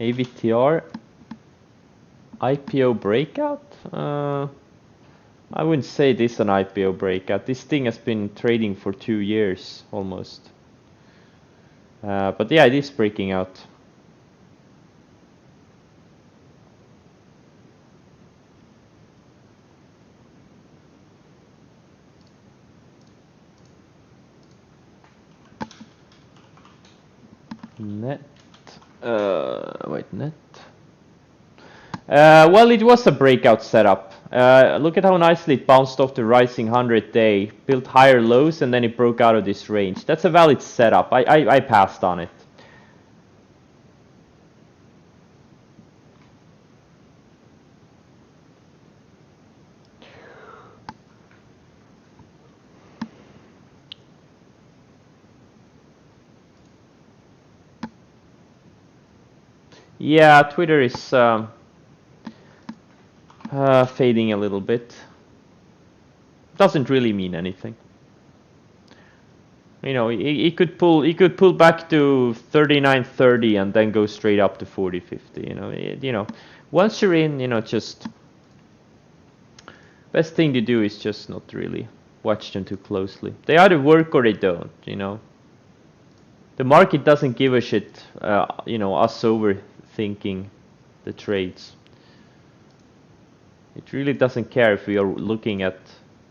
AVTR IPO breakout? I wouldn't say this an IPO breakout. This thing has been trading for 2 years almost. But yeah, it is breaking out. Net. Wait, net. Well, it was a breakout setup. Look at how nicely it bounced off the rising 100-day, built higher lows, and then it broke out of this range. That's a valid setup. I passed on it. Yeah, Twitter is fading a little bit. Doesn't really mean anything. You know, it could pull back to 39.30 and then go straight up to 40.50. You know, once you're in, you know, just best thing to do is just not really watch them too closely. They either work or they don't. You know, the market doesn't give a shit. You know, us overthinking the trades. It really doesn't care if we are looking at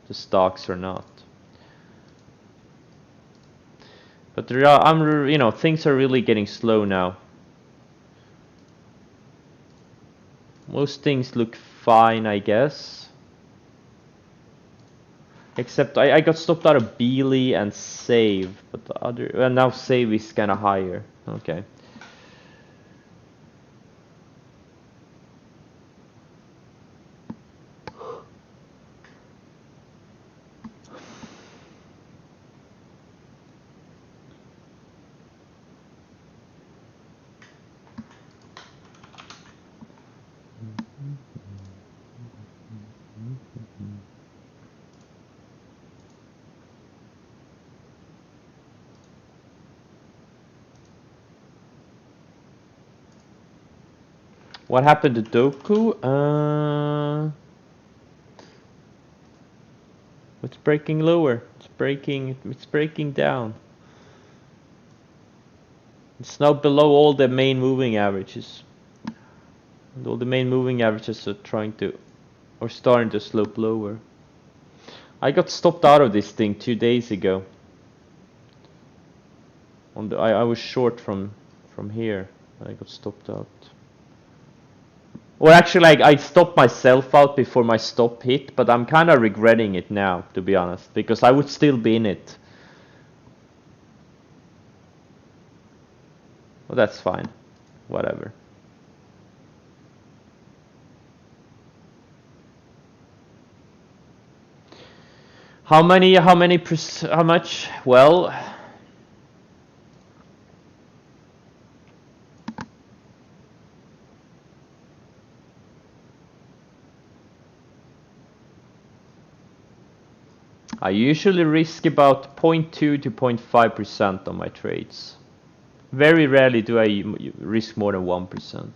the stocks or not. But there are, you know, things are really getting slow now. Most things look fine, I guess. Except I got stopped out of Beely and Save, but the other, well, now Save is kind of higher. Okay. What happened to Doku? It's breaking lower. It's breaking down. It's now below all the main moving averages. And all the main moving averages are starting to slope lower. I got stopped out of this thing 2 days ago. I was short from here. I got stopped out. Or actually, I stopped myself out before my stop hit, but I'm kind of regretting it now, to be honest, because I would still be in it. Well, that's fine. Whatever. How much? Well, I usually risk about 0.2 to 0.5% on my trades. Very rarely do I risk more than 1%.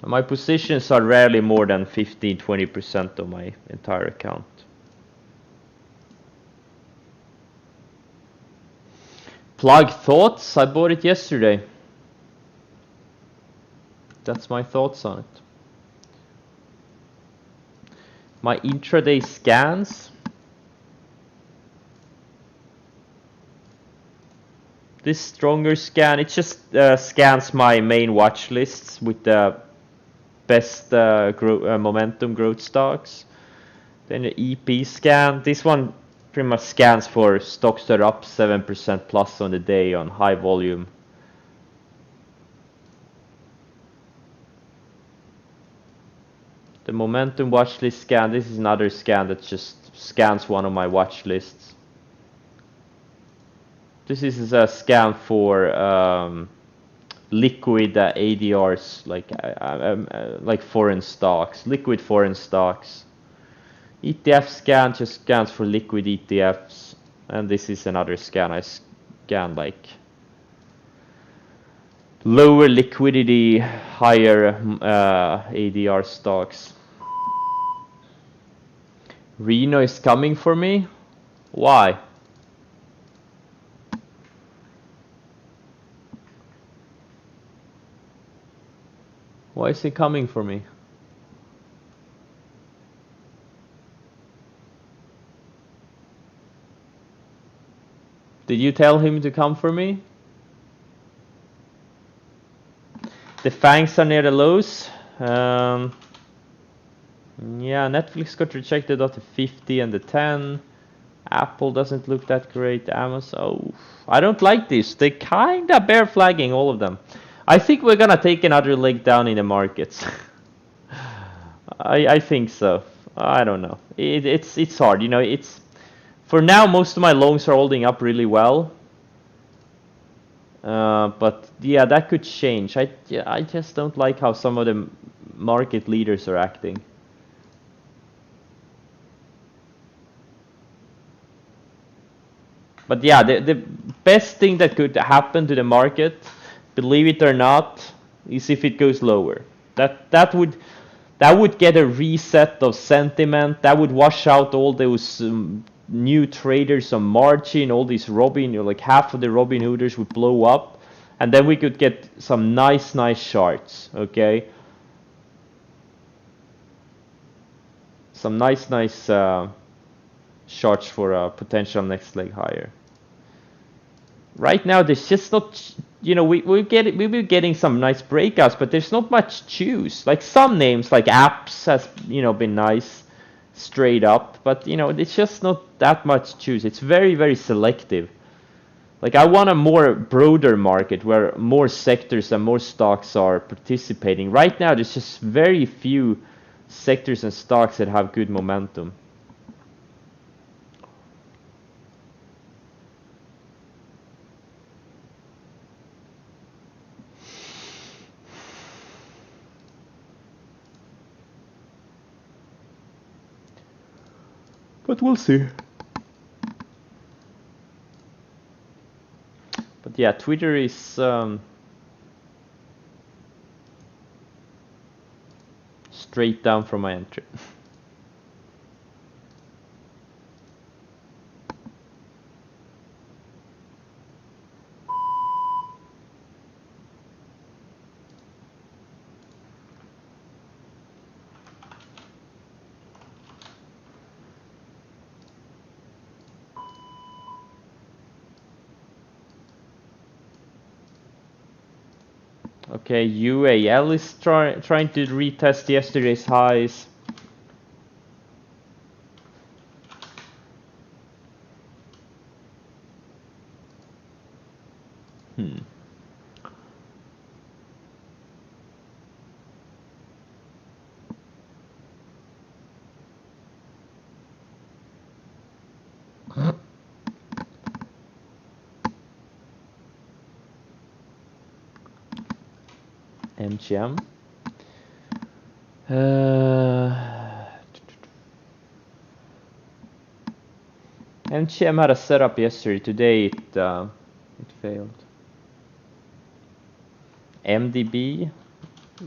My positions are rarely more than 15-20% of my entire account. Plug thoughts? I bought it yesterday. That's my thoughts on it. My intraday scans. This stronger scan, it just scans my main watch lists with the best momentum growth stocks. Then the EP scan, this one pretty much scans for stocks that are up 7% plus on the day on high volume. The momentum watch list scan, this is another scan that just scans one of my watch lists. This is a scan for liquid ADRs, like foreign stocks, liquid foreign stocks. ETF scan just scans for liquid ETFs, and this is another scan. I scan like lower liquidity, higher ADR stocks. Reno is coming for me? Why? Why is he coming for me? Did you tell him to come for me? The fangs are near the lows. Yeah, Netflix got rejected at the 50 and the 10. Apple doesn't look that great. Amazon, oh, I don't like this. They kinda bear flagging, all of them. I think we're gonna take another leg down in the markets. I think so. I don't know. It's hard. You know, it's for now most of my longs are holding up really well. But yeah, that could change. I just don't like how some of the market leaders are acting. But yeah, the best thing that could happen to the market, believe it or not, is if it goes lower. That would get a reset of sentiment. That would wash out all those new traders on margin. All these like half of the Robin Hooders would blow up, and then we could get some nice charts. Okay, some nice charts for a potential next leg higher. Right now, there's just not, you know, we've been getting some nice breakouts, but there's not much juice. Like some names, like Apps has, you know, been nice straight up, but you know, it's just not that much juice. It's very selective. Like I want a more broader market where more sectors and more stocks are participating. Right now, there's just very few sectors and stocks that have good momentum. But we'll see. But yeah, Twitter is straight down from my entry. Okay, UAL is trying to retest yesterday's highs. MGM. MGM had a setup yesterday. Today it failed. MDB,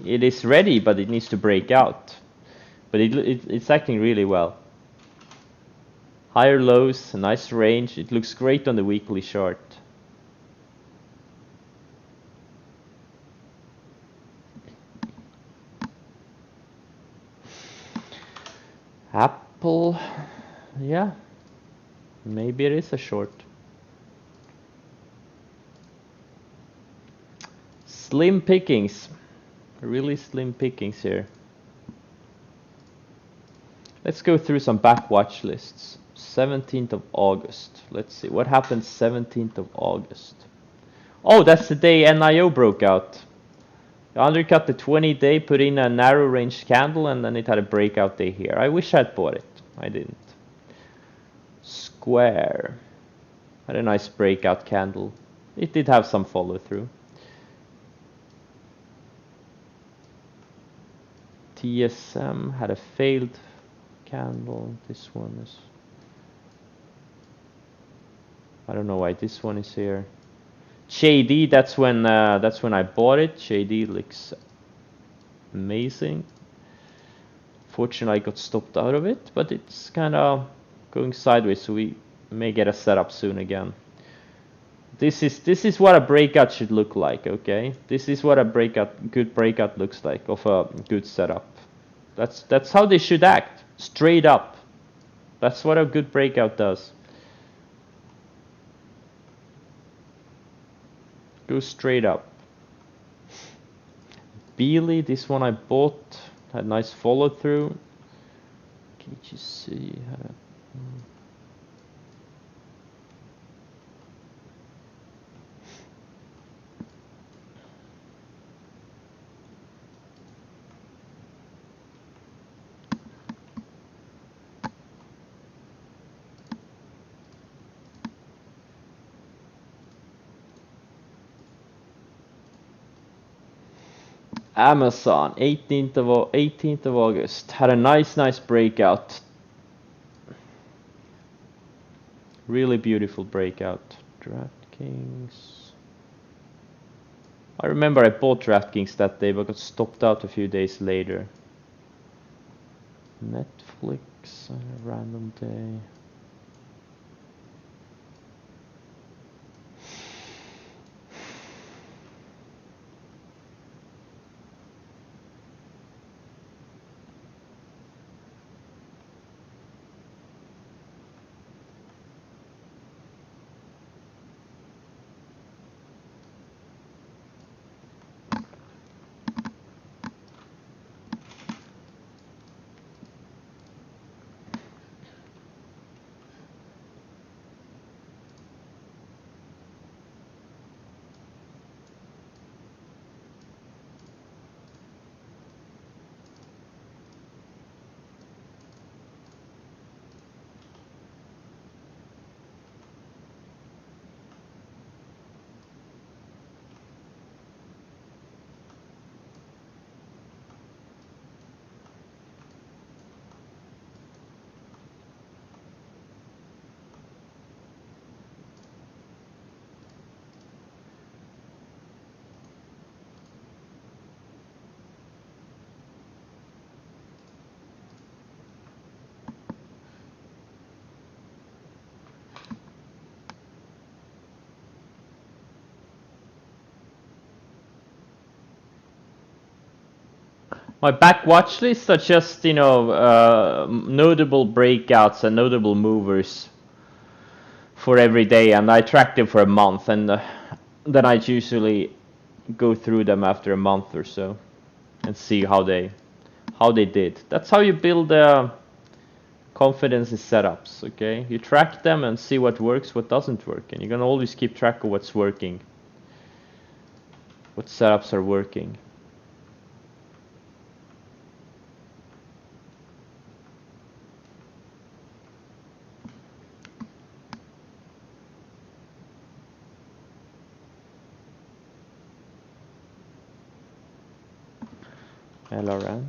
it is ready, but it needs to break out. But it's acting really well. Higher lows, a nice range. It looks great on the weekly chart. Apple, yeah, maybe it is a short. Slim pickings, really slim pickings here. Let's go through some back watch lists. 17th of August. Let's see what happened 17th of August. Oh, that's the day NIO broke out. Undercut the 20-day, put in a narrow range candle, and then it had a breakout day here. I wish I'd bought it. I didn't. Square had a nice breakout candle. It did have some follow through. TSM had a failed candle. This one is, I don't know why this one is here. JD, that's when I bought it. JD looks amazing. Fortunately, I got stopped out of it, but it's kind of going sideways, so we may get a setup soon again. This is what a breakout should look like, okay? This is what a good breakout looks like of a good setup. That's how they should act, straight up. That's what a good breakout does. Go straight up. Beely, this one I bought, had nice follow through. KGC had a Amazon, 18th of August. Had a nice breakout. Really beautiful breakout. DraftKings. I remember I bought DraftKings that day, but got stopped out a few days later. Netflix on a random day. My back watch lists are just, notable breakouts and notable movers for every day, and I track them for a month, and then I usually go through them after a month or so and see how they did. That's how you build confidence in setups, okay? You track them and see what works, what doesn't work, and you can always keep track of what's working, what setups are working. LRM.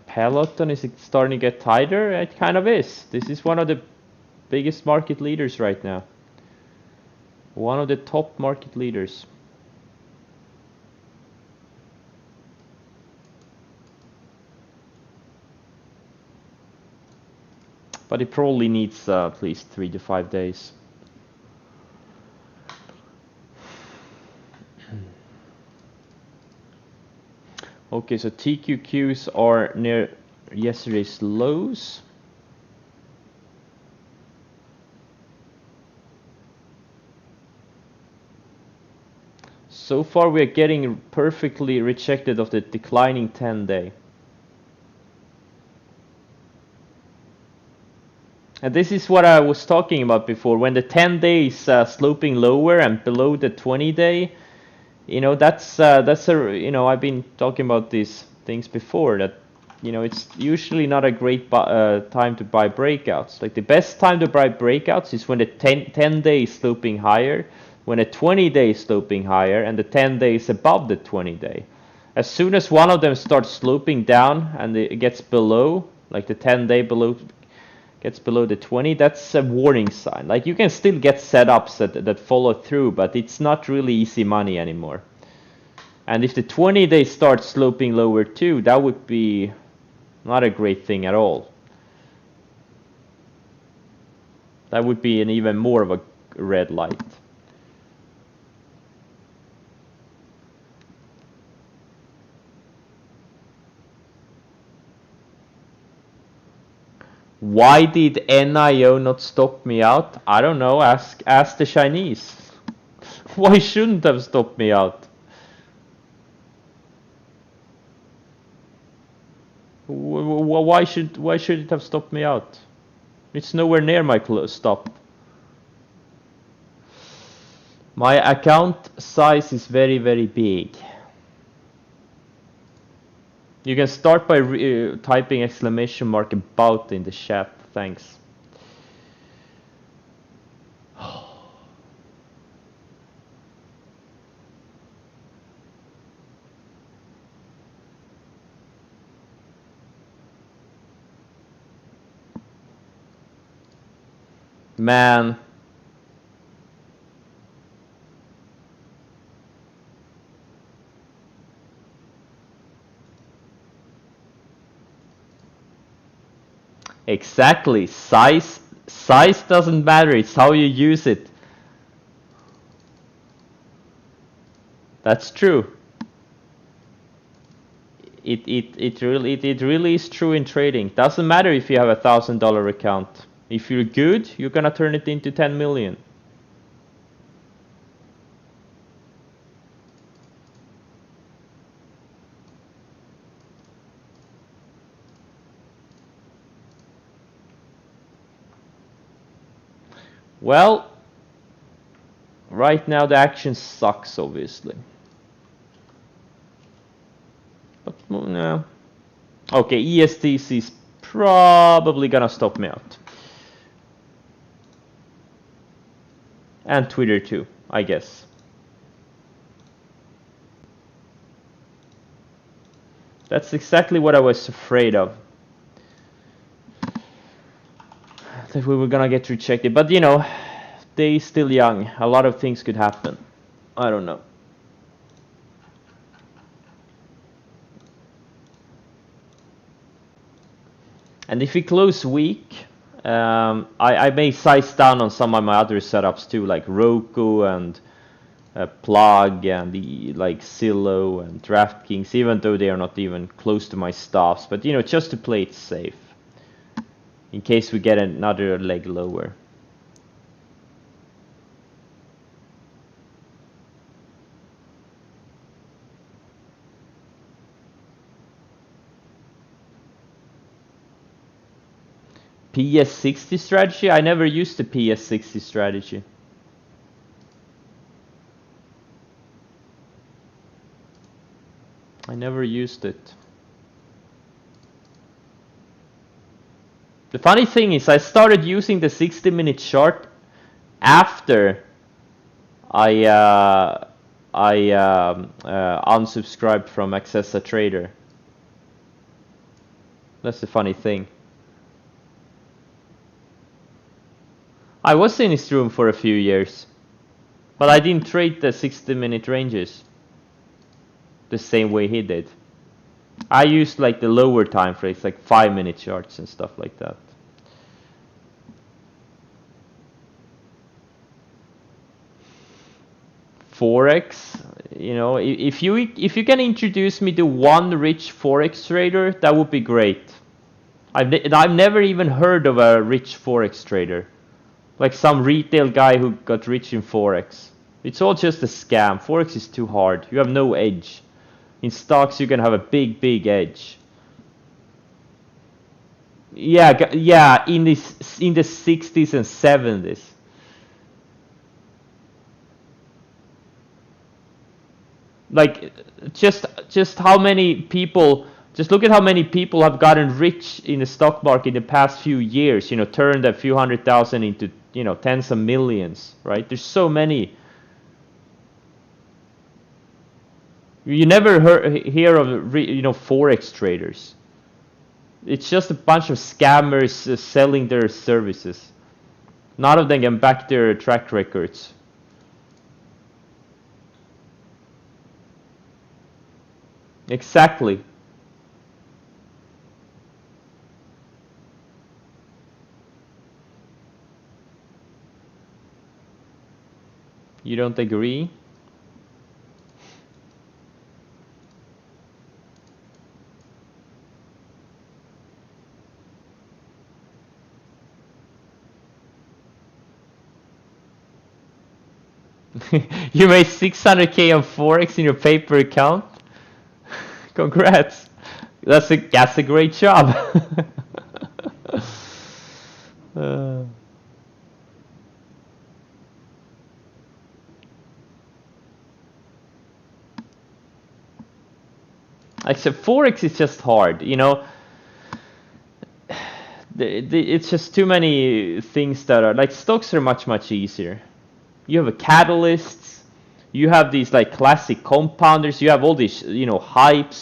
Peloton, is it starting to get tighter? It kind of is. This is one of the biggest market leaders right now. One of the top market leaders. But it probably needs at least 3 to 5 days. Okay, so TQQs are near yesterday's lows. So far we are getting perfectly rejected of the declining 10-day. And this is what I was talking about before. When the 10-day is sloping lower and below the 20-day, that's I've been talking about these things before, that it's usually not a great time to buy breakouts. Like the best time to buy breakouts is when the 10-day is sloping higher, when the 20-day is sloping higher, and the 10-day is above the 20-day. As soon as one of them starts sloping down and it gets below, like the 10-day gets below the 20, that's a warning sign. Like you can still get setups that follow through, but it's not really easy money anymore. And if the 20-day starts sloping lower too, that would be not a great thing at all. That would be an even more of a red light. Why did NIO not stop me out? I don't know. Ask the Chinese. Why shouldn't have stopped me out? Why should it have stopped me out? It's nowhere near my stop. My account size is very, very big. You can start by typing exclamation mark about in the chat. Thanks. Man. Exactly. Size doesn't matter. It's how you use it. That's true. It really is true in trading. Doesn't matter if you have $1,000 account. If you're good, you're gonna turn it into 10 million. Well, right now the action sucks, obviously. But no. Okay, ESTC is probably gonna stop me out. And Twitter too, I guess. That's exactly what I was afraid of. That we were gonna get rejected. But you know, they're still young. A lot of things could happen. I don't know. And if we close weak, I may size down on some of my other setups too, like Roku and Plug and the like Zillow and DraftKings, even though they are not even close to my stops. But you know, just to play it safe, in case we get another leg lower. PS60 strategy? I never used the PS60 strategy. I never used it. The funny thing is, I started using the 60-minute chart after I unsubscribed from Accessa Trader. That's the funny thing. I was in his room for a few years, but I didn't trade the 60-minute ranges the same way he did. I used like the lower time frames, like 5-minute charts and stuff like that. Forex, you know, if you can introduce me to one rich Forex trader, that would be great. I've never even heard of a rich Forex trader. Like some retail guy who got rich in Forex. It's all just a scam. Forex is too hard. You have no edge. In stocks, you can have a big edge. Yeah, in the 60s and 70s. Like, just how many people... Just look at how many people have gotten rich in the stock market in the past few years. You know, turned a few 100,000 into, you know, tens of millions, right? There's so many. You never hear of, you know, Forex traders. It's just a bunch of scammers selling their services. None of them can back their track records. Exactly. You don't agree? You made 600k on Forex in your paper account? Congrats. That's a great job. Like, so Forex is just hard, you know. It's just too many things that are, like, stocks are much easier. You have a catalyst, you have these like classic compounders, you have all these, you know, hype,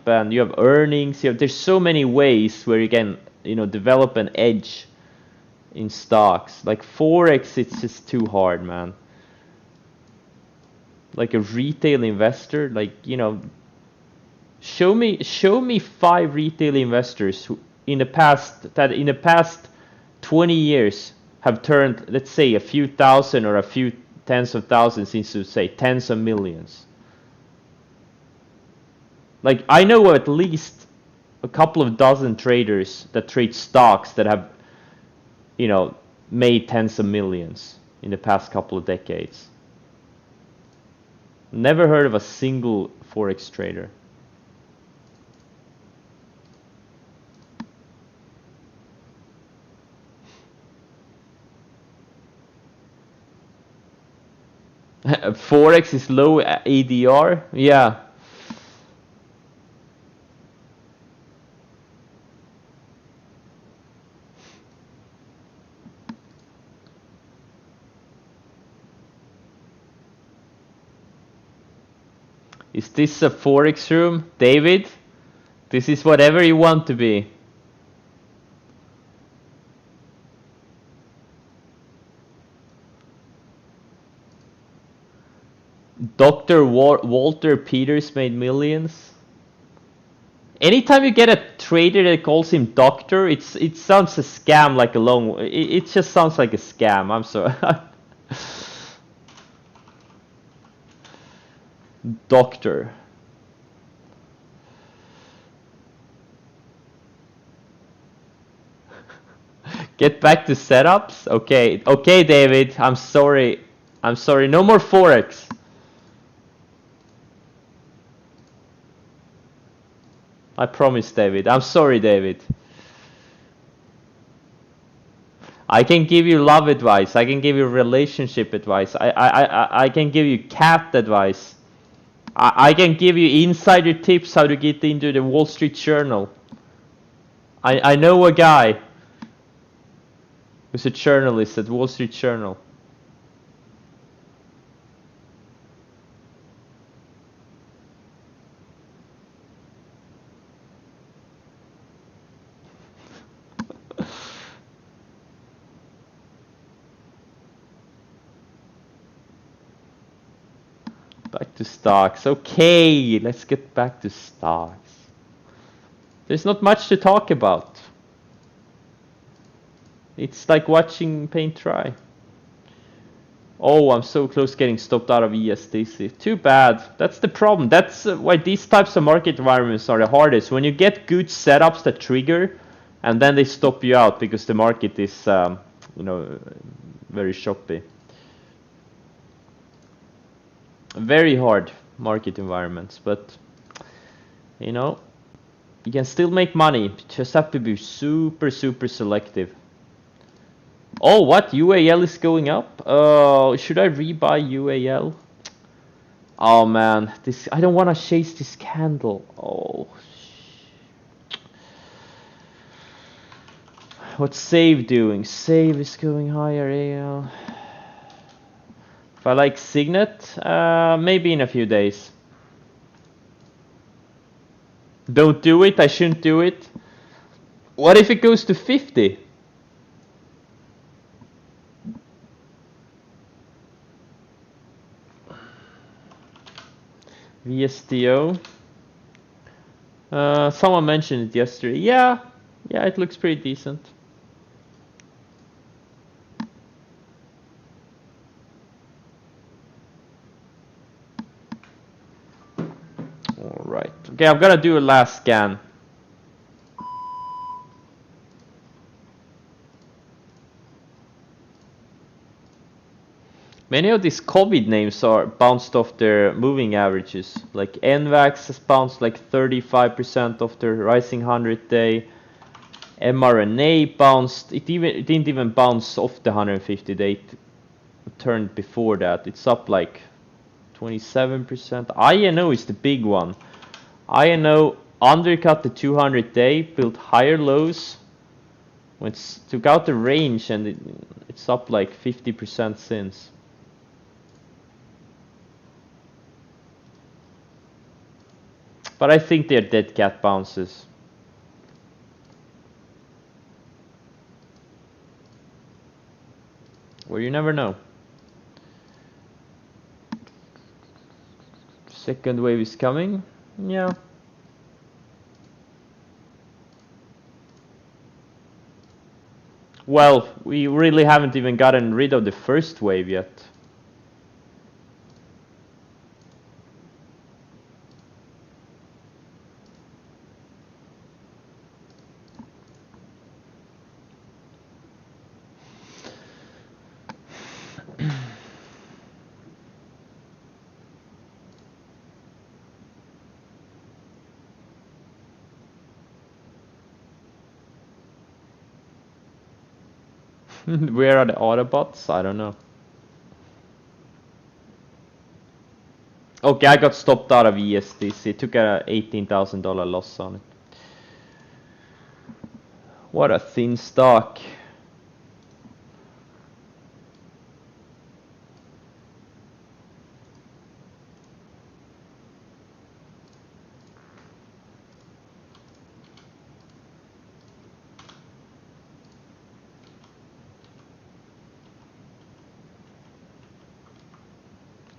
and you have earnings. There's so many ways where you can, you know, develop an edge in stocks. Like Forex, it's just too hard, man. Like a retail investor, like, you know, show me 5 retail investors who in the past 20 years have turned, let's say, a few thousand or a few tens of thousands into, say, tens of millions. Like, I know at least a couple of dozen traders that trade stocks that have, you know, made tens of millions in the past couple of decades. Never heard of a single Forex trader. Forex is low ADR? Yeah. Is this a Forex room, David? This is whatever you want to be. Dr. Walter Peters made millions. Anytime you get a trader that calls him doctor, it sounds a scam, like a long. It just sounds like a scam. I'm sorry. Doctor. Get back to setups? Okay, David. I'm sorry. No more Forex. I promise, David. I'm sorry, David. I can give you love advice. I can give you relationship advice. I can give you cat advice. I can give you insider tips how to get into the Wall Street Journal. I know a guy who's a journalist at Wall Street Journal. Back to stocks. Okay, let's get back to stocks. There's not much to talk about. It's like watching paint dry. Oh, I'm so close getting stopped out of ESDC. Too bad. That's the problem. That's why these types of market environments are the hardest. When you get good setups that trigger, and then they stop you out because the market is, you know, very choppy. Very hard market environments, but you know, you can still make money. You just have to be super selective. Oh, what? UAL is going up? Should I rebuy UAL? Oh man, this, I don't want to chase this candle. Oh. What's Save doing? Save is going higher. AL. If I like Signet, maybe in a few days. Don't do it. I shouldn't do it. What if it goes to 50? VSTO. Someone mentioned it yesterday. Yeah, it looks pretty decent. All right. Okay, I'm gonna do a last scan. Many of these COVID names are bounced off their moving averages. Like NVAX has bounced like 35% off their rising 100-day. mRNA bounced. It didn't even bounce off the 150-day. It turned before that. It's up like 27%. INO is the big one. INO undercut the 200-day, built higher lows, took out the range, and it's up like 50% since. But I think they're dead cat bounces. Well, you never know. Second wave is coming. Yeah. Well, we really haven't even gotten rid of the first wave yet. Where are the Autobots? I don't know. Okay, I got stopped out of ESDC. Took a $18,000 loss on it. What a thin stock.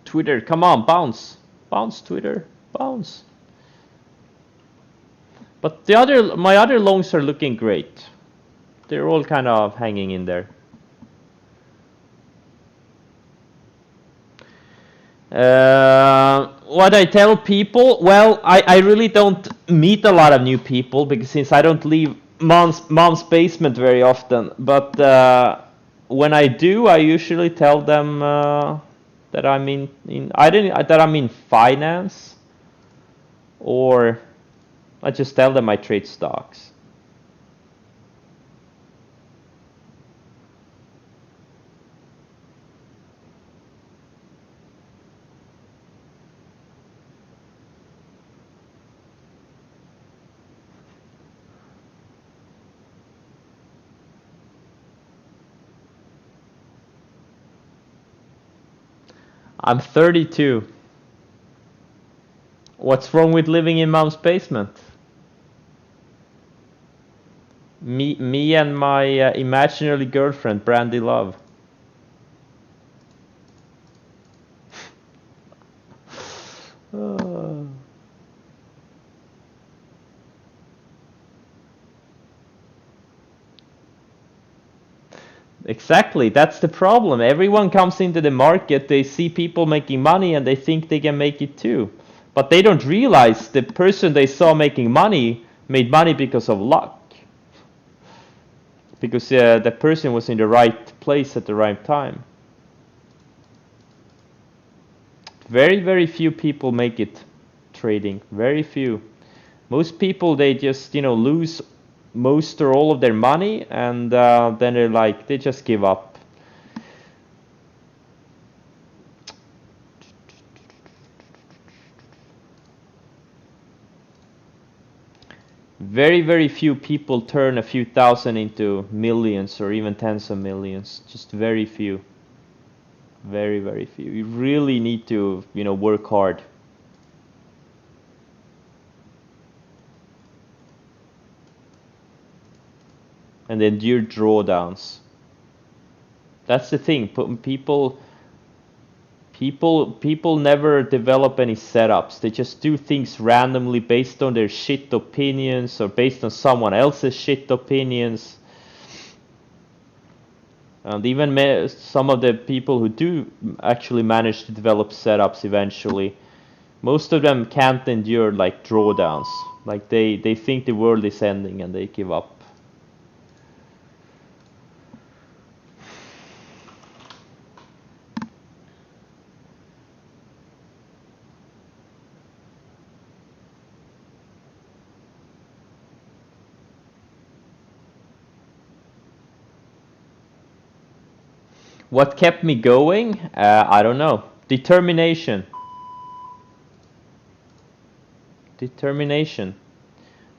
Twitter, come on, bounce. Bounce, Twitter, bounce. But my other longs are looking great. They're all kind of hanging in there. What I tell people, well, I really don't meet a lot of new people because since I don't leave mom's basement very often. But when I do, I usually tell them that I'm in finance, or I just tell them I trade stocks. I'm 32. What's wrong with living in mom's basement? Me and my imaginary girlfriend, Brandy Love. Exactly, that's the problem. Everyone comes into the market, they see people making money and they think they can make it too. But they don't realize the person they saw making money made money because of luck. Because the person was in the right place at the right time. Very, very few people make it trading. Very few. Most people, they just, lose most or all of their money, and then they just give up. Very, very few people turn a few thousand into millions or even tens of millions. Just very few. Very, very few. You really need to, work hard. And endure drawdowns. That's the thing. People never develop any setups. They just do things randomly based on their shit opinions or based on someone else's shit opinions. And even some of the people who do actually manage to develop setups eventually, most of them can't endure drawdowns. They think the world is ending and they give up. What kept me going? I don't know. Determination. determination.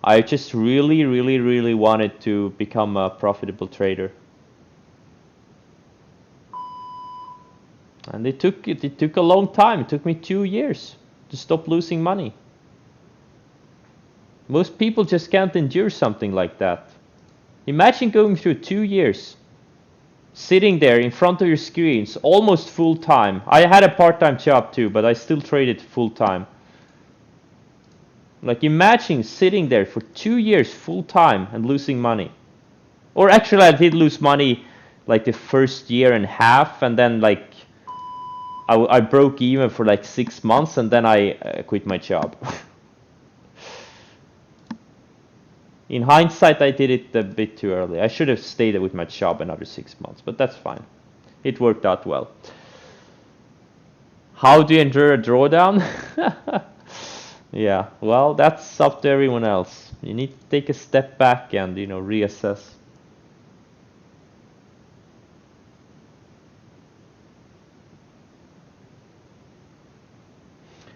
I just really wanted to become a profitable trader. And it took a long time. It took me 2 years to stop losing money. Most people just can't endure something like that. Imagine going through 2 years, sitting there in front of your screens, almost full time. I had a part-time job too, but I still traded full time. Like, imagine sitting there for 2 years full time and losing money. Or actually, I did lose money like the first year and a half, and then like I broke even for like 6 months, and then I quit my job. In hindsight, I did it a bit too early. I should have stayed with my job another 6 months, but that's fine. It worked out well. How do you endure a drawdown? Yeah, well, that's up to everyone else. You need to take a step back and, you know, reassess.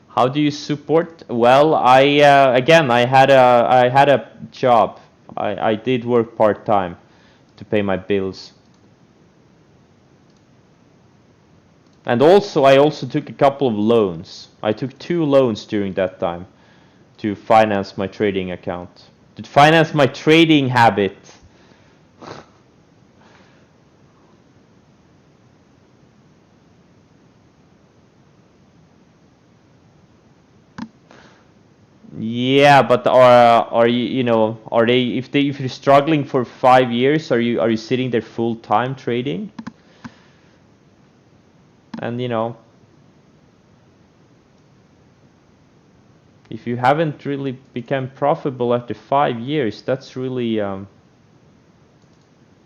How do you support? Well, again, I had a job. I did work part-time to pay my bills. And also, I also took a couple of loans. I took 2 loans during that time to finance my trading account, to finance my trading habit. Yeah, but are you know, are they, if you're struggling for 5 years, are you sitting there full time trading? And you know, if you haven't really become profitable after 5 years, that's really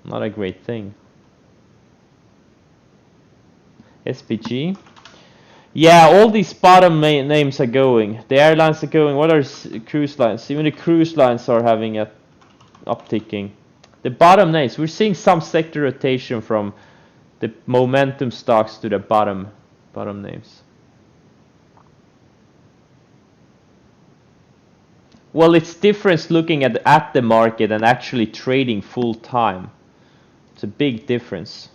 not a great thing. SPG. Yeah, all these bottom names are going. The airlines are going. What are cruise lines? Even the cruise lines are having a upticking. The bottom names, we're seeing some sector rotation from the momentum stocks to the bottom names. Well, it's different looking at the market and actually trading full time. It's a big difference.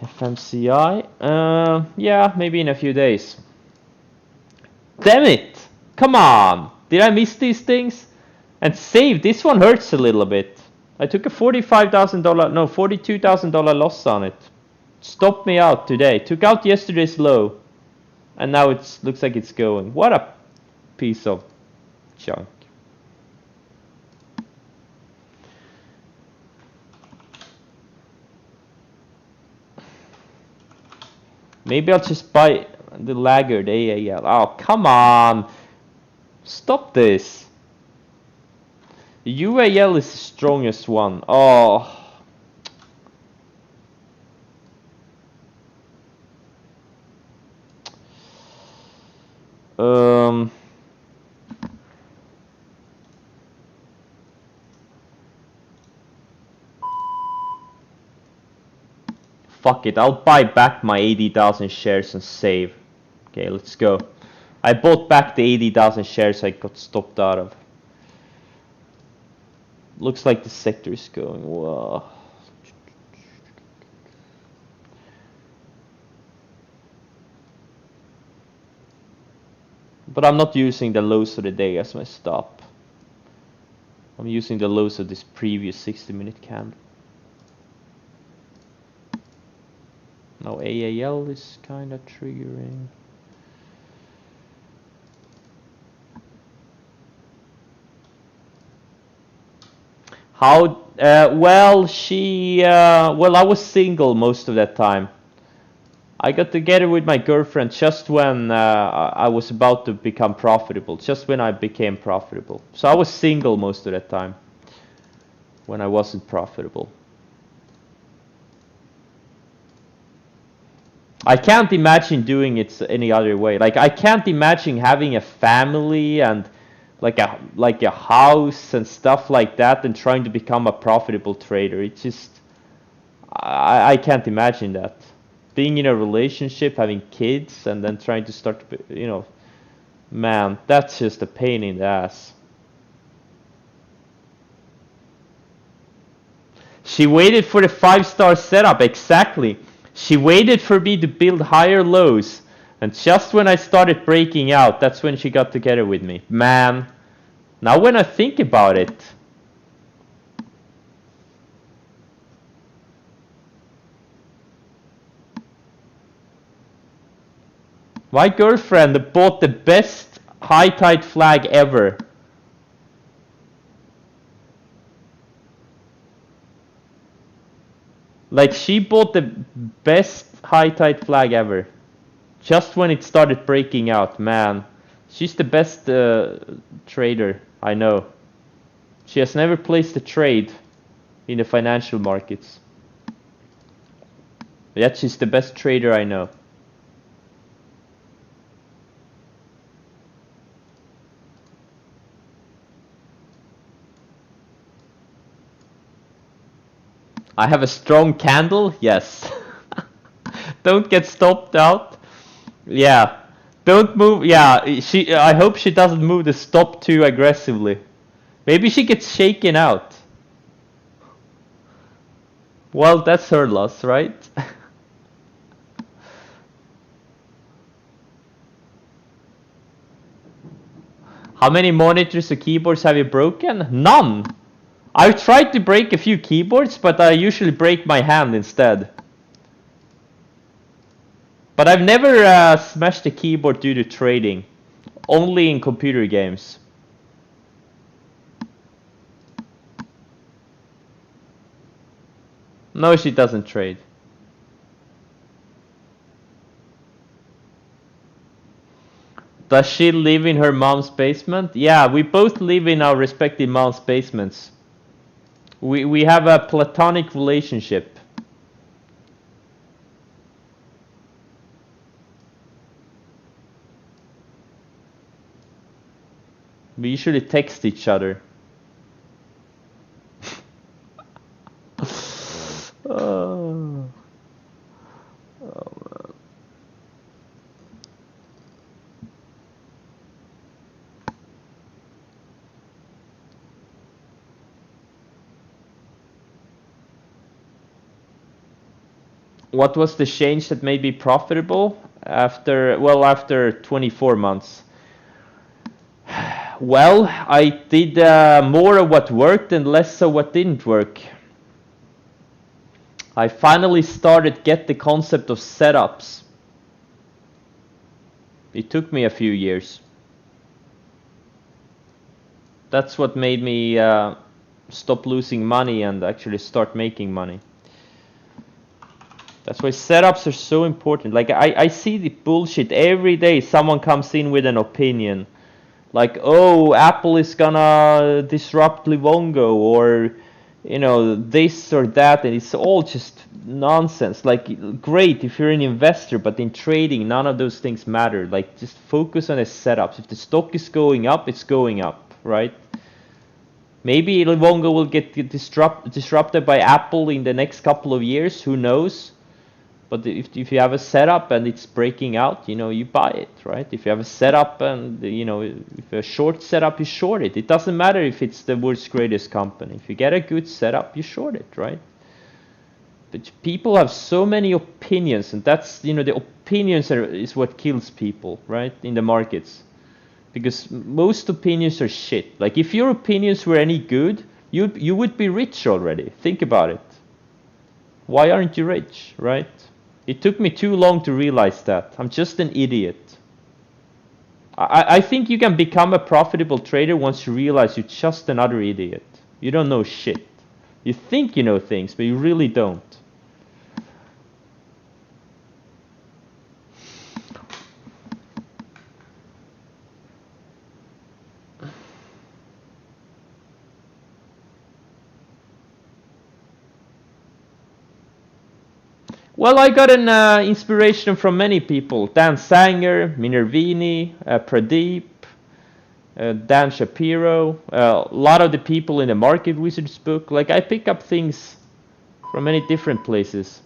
FMCI, yeah, maybe in a few days. Damn it! Come on! Did I miss these things? And save, this one hurts a little bit. I took a $45,000, no, $42,000 loss on it. Stopped me out today. Took out yesterday's low. And now it looks like it's going. What a piece of junk. Maybe I'll just buy the laggard AAL. Oh, come on. Stop this. The UAL is the strongest one. Oh. Fuck it, I'll buy back my 80,000 shares and save. Okay, let's go. I bought back the 80,000 shares I got stopped out of. Looks like the sector is going. Whoa. But I'm not using the lows of the day as my stop. I'm using the lows of this previous 60-minute candle. Now AAL is kind of triggering. How, well, well, I was single most of that time. I got together with my girlfriend just when I was about to become profitable, just when I became profitable. So I was single most of the time when I wasn't profitable. I can't imagine doing it any other way. Like I can't imagine having a family and like a house and stuff like that and trying to become a profitable trader. It's just I can't imagine that. Being in a relationship, having kids, and then trying to start, man, that's just a pain in the ass. She waited for the 5-star setup, exactly. She waited for me to build higher lows, and just when I started breaking out, that's when she got together with me. Man, now when I think about it, my girlfriend bought the best high tide flag ever. Like she bought the best high tide flag ever. Just when it started breaking out, man. She's the best trader I know. She has never placed a trade in the financial markets. Yet she's the best trader I know. I have a strong candle? Yes. Don't get stopped out. Yeah. Don't move. Yeah, I hope she doesn't move the stop too aggressively. Maybe she gets shaken out. Well, that's her loss, right? How many monitors or keyboards have you broken? None. I've tried to break a few keyboards, but I usually break my hand instead. But I've never smashed a keyboard due to trading. Only in computer games. No, she doesn't trade. Does she live in her mom's basement? Yeah, we both live in our respective mom's basements. We have a platonic relationship. We usually text each other. Oh. Oh, man. What was the change that made me profitable after 24 months? Well, I did more of what worked and less of what didn't work. I finally started get the concept of setups. It took me a few years. That's what made me stop losing money and actually start making money. That's why setups are so important. Like I see the bullshit every day. Someone comes in with an opinion. Like, oh, Apple is gonna disrupt Livongo, or this or that, and it's all just nonsense. Like, great if you're an investor, but in trading none of those things matter. Like, just focus on the setups. If the stock is going up, it's going up, right? Maybe Livongo will get disrupted by Apple in the next couple of years, who knows? But if you have a setup and it's breaking out, you buy it, right? If you have a setup and, if a short setup, you short it. It doesn't matter if it's the world's greatest company. If you get a good setup, you short it, right? But people have so many opinions, and that's, the opinions is what kills people, right? In the markets. Because most opinions are shit. Like, if your opinions were any good, you would be rich already. Think about it. Why aren't you rich, right? It took me too long to realize that. I'm just an idiot. I think you can become a profitable trader once you realize you're just another idiot. You don't know shit. You think you know things, but you really don't. Well, I got an inspiration from many people. Dan Sanger, Minervini, Pradeep, Dan Shapiro, a lot of the people in the Market Wizards book. Like, I pick up things from many different places.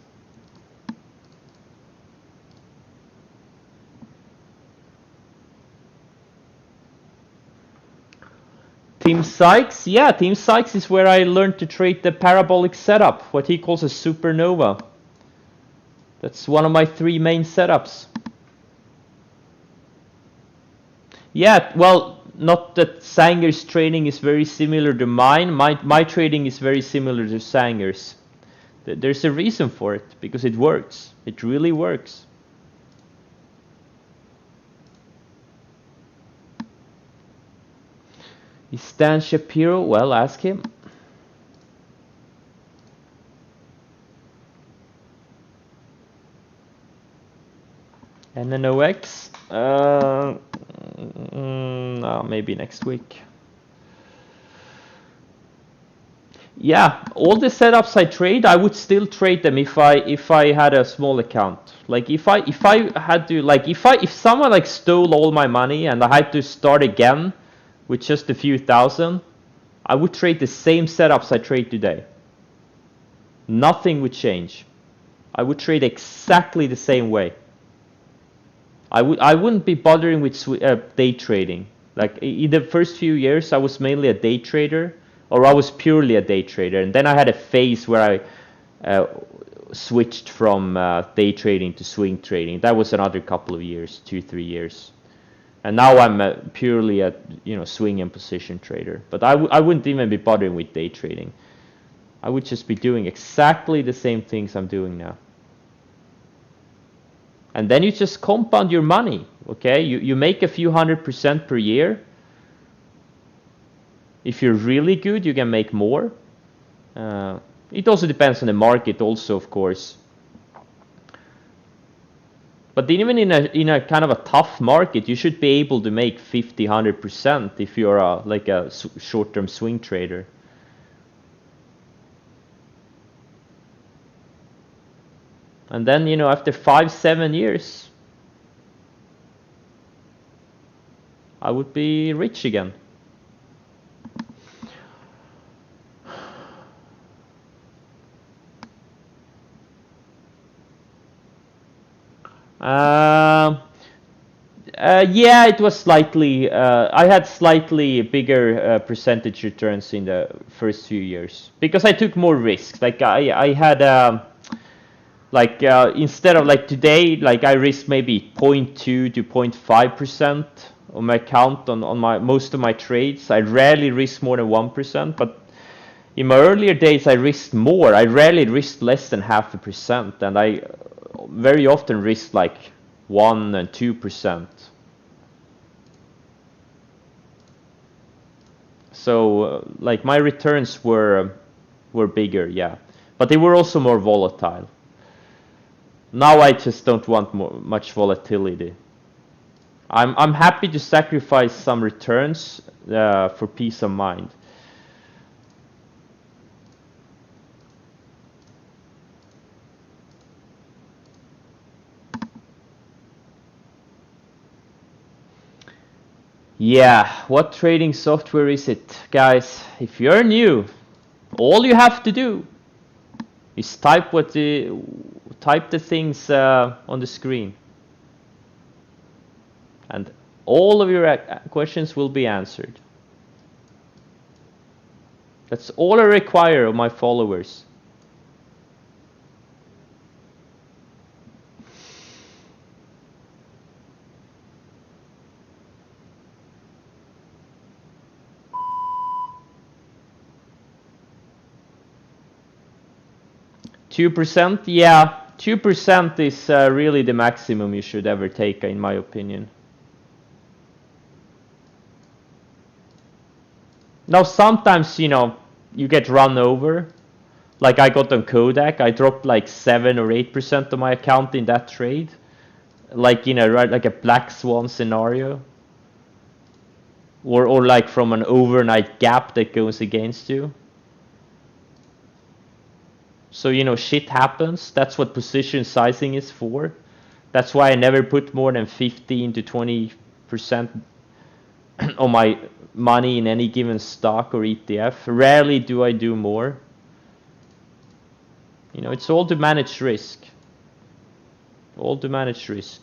Tim Sykes, yeah, Tim Sykes is where I learned to trade the parabolic setup, what he calls a supernova. That's one of my 3 main setups. Yeah, well, not that Sanger's trading is very similar to mine. My trading is very similar to Sanger's. There's a reason for it, because it works. It really works. Is Dan Shapiro? Well, ask him. NNOX? No, maybe next week. Yeah, all the setups I trade, I would still trade them if I had a small account. Like if I had to, like if someone like stole all my money and I had to start again with just a few thousand, I would trade the same setups I trade today. Nothing would change. I would trade exactly the same way. I wouldn't be bothering with day trading. Like in the first few years, I was mainly a day trader, or I was purely a day trader, and then I had a phase where I switched from day trading to swing trading. That was another couple of years, 2-3 years, and now I'm purely a swing and position trader. But I wouldn't even be bothering with day trading. I would just be doing exactly the same things I'm doing now. And then you just compound your money, okay? You make a few 100% per year. If you're really good, you can make more. It also depends on the market also, of course. But even in a kind of a tough market, you should be able to make 50, 100% if you're like a short-term swing trader. And then, after 5-7 years, I would be rich again. Yeah, it was slightly. I had slightly bigger percentage returns in the first few years because I took more risks. Like I had. Instead of like today, like I risk maybe 0.2 to 0.5% on my account on my most of my trades. I rarely risk more than 1%, but in my earlier days I risked more. I rarely risked less than 0.5%, and I very often risked like 1 and 2%. So like my returns were bigger, yeah, but they were also more volatile. Now I just don't want much volatility. I'm happy to sacrifice some returns for peace of mind. Yeah, what trading software is it? Guys, if you're new, all you have to do is type the things on the screen, and all of your questions will be answered. That's all I require of my followers. %, yeah, 2% is really the maximum you should ever take, in my opinion. Now sometimes, you get run over. Like I got on Kodak, I dropped like 7 or 8% of my account in that trade. Like like a black swan scenario. Or like from an overnight gap that goes against you. So, you know, shit happens. That's what position sizing is for. That's why I never put more than 15 to 20% of my money in any given stock or ETF. Rarely do I do more. You know, it's all to manage risk. All to manage risk.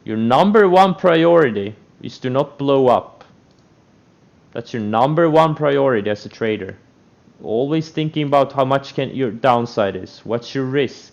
Your number one priority is to not blow up. That's your number one priority as a trader. Always thinking about how much your downside is. What's your risk?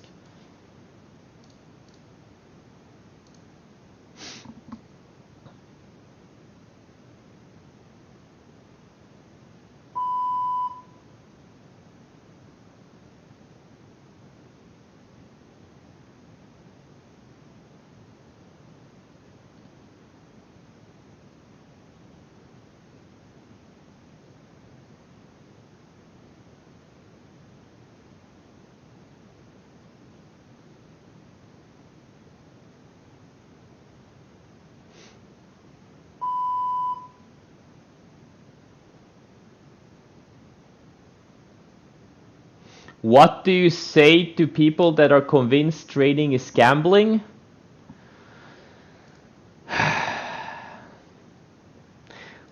What do you say to people that are convinced trading is gambling?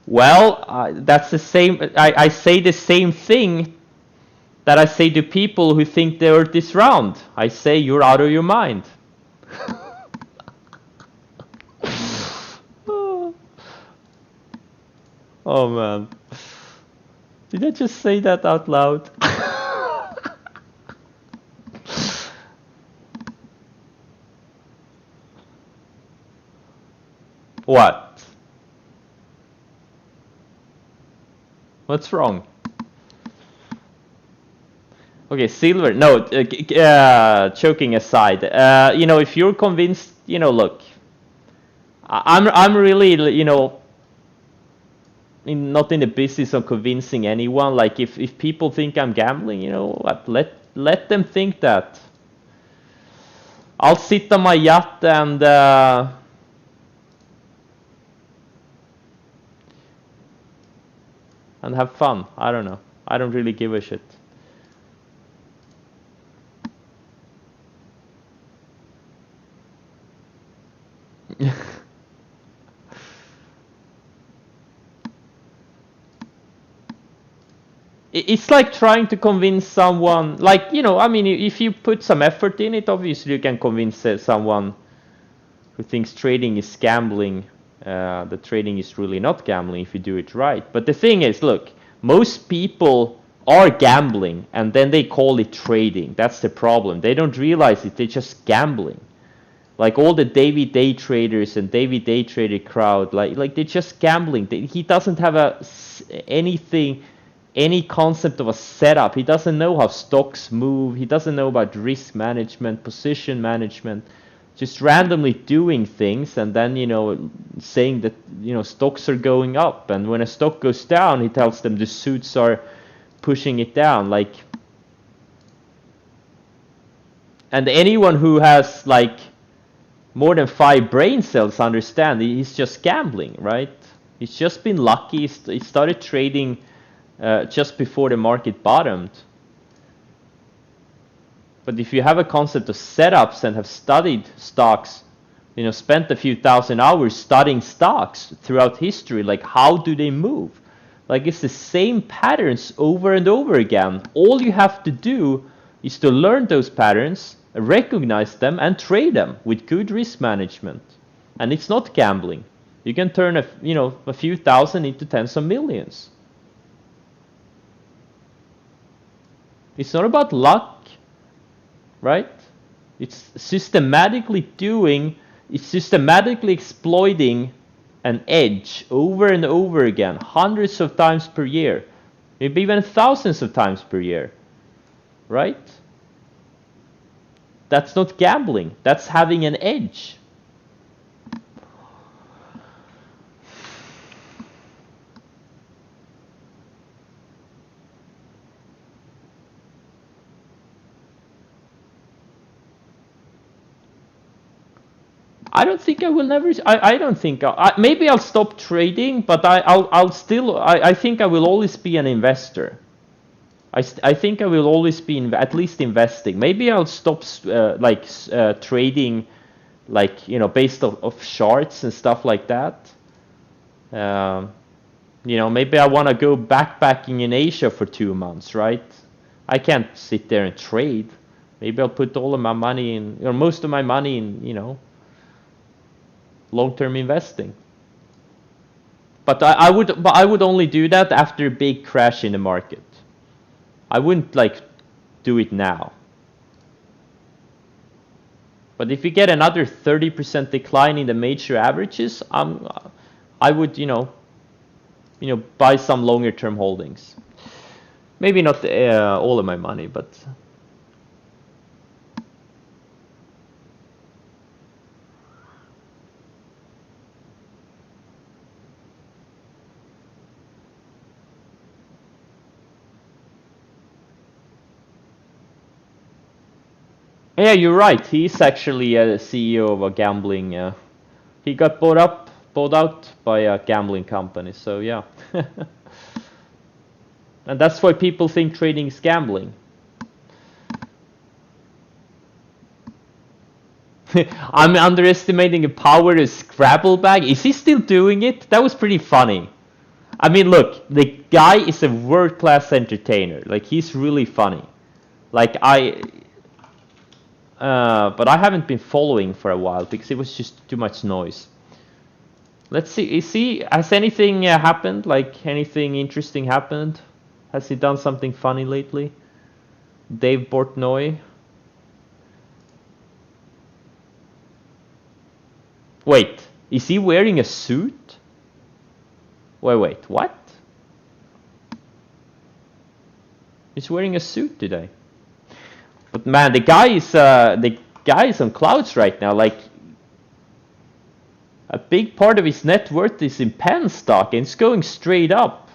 Well, that's the same. I say the same thing that I say to people who think they are this round. I say you're out of your mind. Oh man. Did I just say that out loud? What? What's wrong? Okay, silver. No, choking aside. You know, if you're convinced, you know, look, I'm really, you know, not in the business of convincing anyone. Like, if people think I'm gambling, you know what? Let them think that. I'll sit on my yacht and have fun. I don't know. I don't really give a shit. It's like trying to convince someone, like, you know, I mean, if you put some effort in it, obviously you can convince someone who thinks trading is gambling, that trading is really not gambling if you do it right. But the thing is, look, most people are gambling and then they call it trading. That's the problem. They don't realize it, they're just gambling. Like all the David Day traders and David Day trader crowd, like they're just gambling. He doesn't have any concept of a setup. He doesn't know how stocks move. He doesn't know about risk management, position management. Just randomly doing things and then, you know, saying that, you know, stocks are going up, and when a stock goes down, he tells them the suits are pushing it down. Like, and anyone who has like more than 5 brain cells understand he's just gambling, right? He's just been lucky. He started trading just before the market bottomed. But if you have a concept of setups and have studied stocks, you know, spent a few thousand hours studying stocks throughout history, like how do they move? Like it's the same patterns over and over again. All you have to do is to learn those patterns, recognize them, and trade them with good risk management. And it's not gambling. You can turn a few thousand into tens of millions. It's not about luck, right? It's systematically exploiting an edge over and over again, hundreds of times per year, maybe even thousands of times per year, right? That's not gambling. That's having an edge. I don't think I will never. I don't think. Maybe I'll stop trading, but I'll still. I think I will always be an investor. I think I will always be at least investing. Maybe I'll stop trading, like, you know, based off charts and stuff like that. You know, maybe I want to go backpacking in Asia for 2 months, right? I can't sit there and trade. Maybe I'll put all of my money in, or most of my money in, you know, long-term investing. But I would only do that after a big crash in the market. I wouldn't like do it now. But if you get another 30% decline in the major averages, I would, you know, buy some longer term holdings. Maybe not all of my money, but yeah, you're right. He's actually a CEO of a gambling. He got bought out by a gambling company. So yeah, and that's why people think trading is gambling. I'm underestimating the power of Scrabble bag. Is he still doing it? That was pretty funny. I mean, look, the guy is a world-class entertainer. Like, he's really funny. Like, but I haven't been following for a while because it was just too much noise. Let's see. Has anything happened? Like, anything interesting happened? Has he done something funny lately? Dave Portnoy. Wait, is he wearing a suit? Wait, what? He's wearing a suit today. But man, the guy is on clouds right now. Like, a big part of his net worth is in Penn stock, and it's going straight up.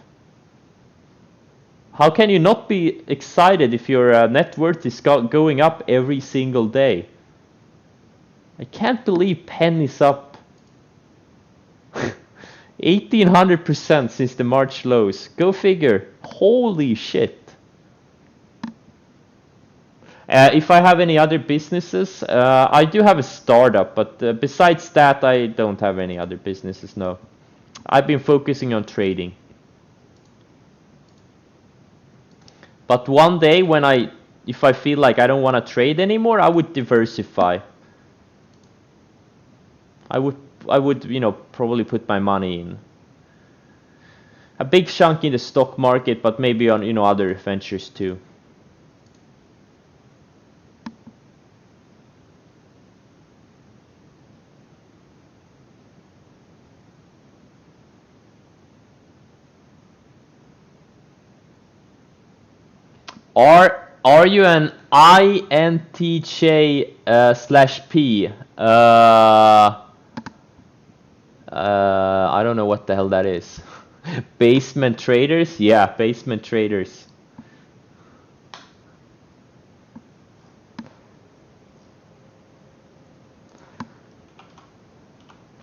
How can you not be excited if your net worth is going up every single day? I can't believe Penn is up 1800% since the March lows. Go figure. Holy shit. If I have any other businesses, I do have a startup, but besides that, I don't have any other businesses, no. I've been focusing on trading. But one day if I feel like I don't want to trade anymore, I would diversify. I would, you know, probably put my money in a big chunk in the stock market, but maybe on, you know, other ventures too. Are you an INTJ /P? I don't know what the hell that is. Basement traders? Yeah, basement traders.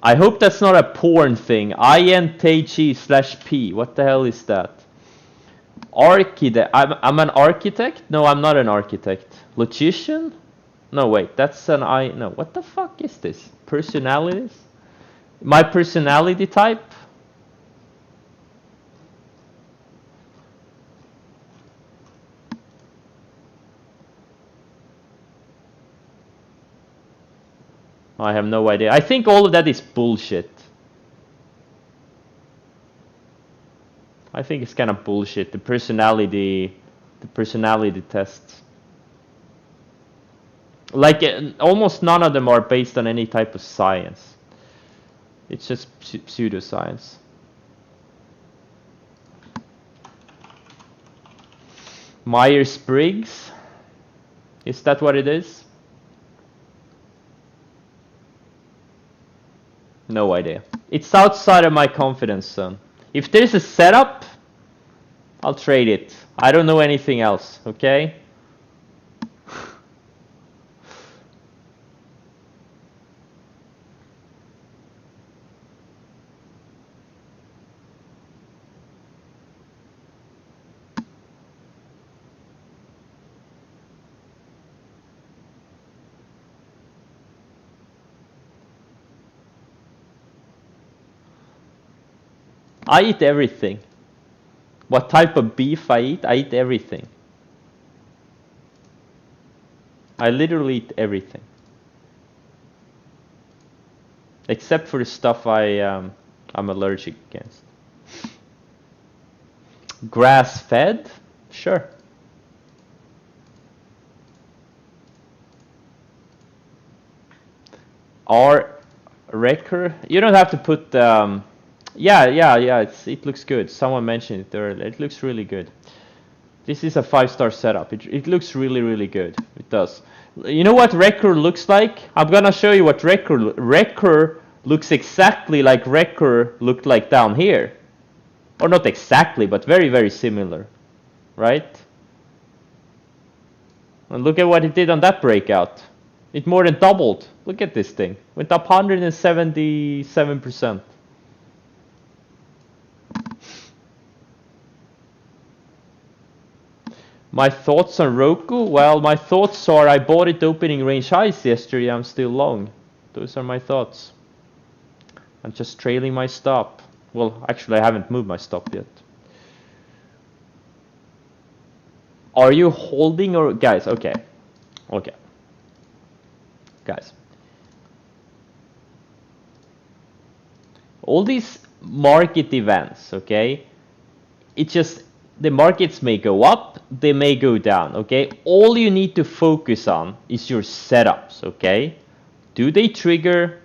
I hope that's not a porn thing. INTJ /P. What the hell is that? Architect. I'm an architect? No, I'm not an architect. Logician? No, wait, that's an no. What the fuck is this? Personalities? My personality type? I have no idea. I think all of that is bullshit. I think it's kind of bullshit. The personality tests. Like, almost none of them are based on any type of science. It's just pseudoscience. Myers-Briggs? Is that what it is? No idea. It's outside of my confidence zone. If there's a setup, I'll trade it. I don't know anything else, okay? I eat everything. What type of beef I eat everything. I literally eat everything. Except for the stuff I'm allergic against. Grass-fed? Sure. Wrecker? You don't have to put... yeah, it looks good. Someone mentioned it earlier. It looks really good. This is a 5-star setup. It looks really, really good. It does. You know what Wrecker looks like? I'm gonna show you what Wrecker looks exactly like Wrecker looked like down here. Or not exactly, but very, very similar. Right? And look at what it did on that breakout. It more than doubled. Look at this thing. Went up 177%. My thoughts on Roku? Well, my thoughts are I bought it opening range highs yesterday. I'm still long. Those are my thoughts. I'm just trailing my stop. Well, actually, I haven't moved my stop yet. Are you holding or... Guys, okay. Okay. Guys. All these market events, okay? It just... The markets may go up, they may go down, okay? All you need to focus on is your setups, okay? Do they trigger?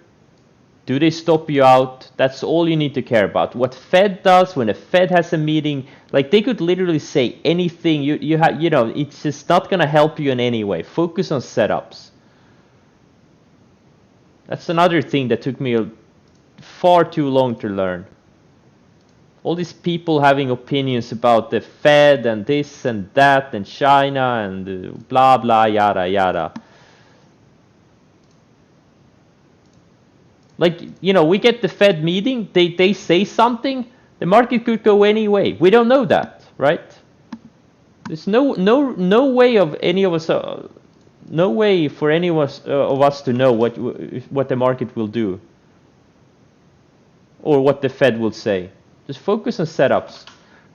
Do they stop you out? That's all you need to care about. What Fed does when a Fed has a meeting, like they could literally say anything. You know, it's just not gonna help you in any way. Focus on setups. That's another thing that took me far too long to learn. All these people having opinions about the Fed and this and that and China and blah blah yada yada. Like, you know, we get the Fed meeting, they say something, the market could go any way. We don't know that, right? There's no way of any of us, no way for any of us to know what the market will do or what the Fed will say. Just focus on setups.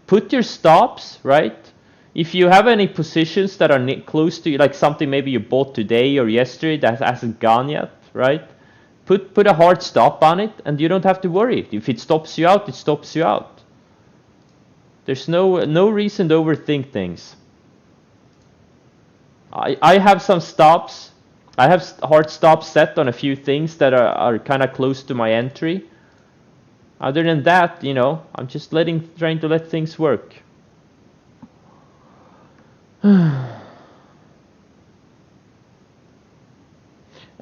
Put your stops, right? If you have any positions that are close to you, like something maybe you bought today or yesterday that hasn't gone yet, right? Put a hard stop on it, and you don't have to worry. If it stops you out, it stops you out. There's no reason to overthink things. I have some stops. I have hard stops set on a few things that are kind of close to my entry. Other than that, you know, I'm just trying to let things work.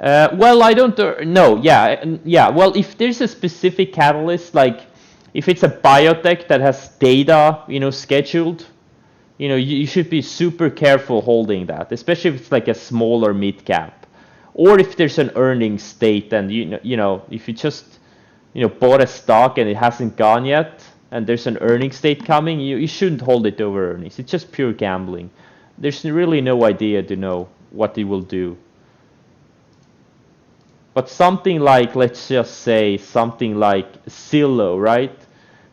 Well, I don't know. Yeah. Well, if there's a specific catalyst, like if it's a biotech that has data, you know, scheduled, you know, you should be super careful holding that, especially if it's like a smaller mid cap, or if there's an earnings date, and you know, if you just bought a stock and it hasn't gone yet, and there's an earnings date coming, you shouldn't hold it over earnings. It's just pure gambling. There's really no idea to know what it will do. But something like, let's just say, something like Zillow, right?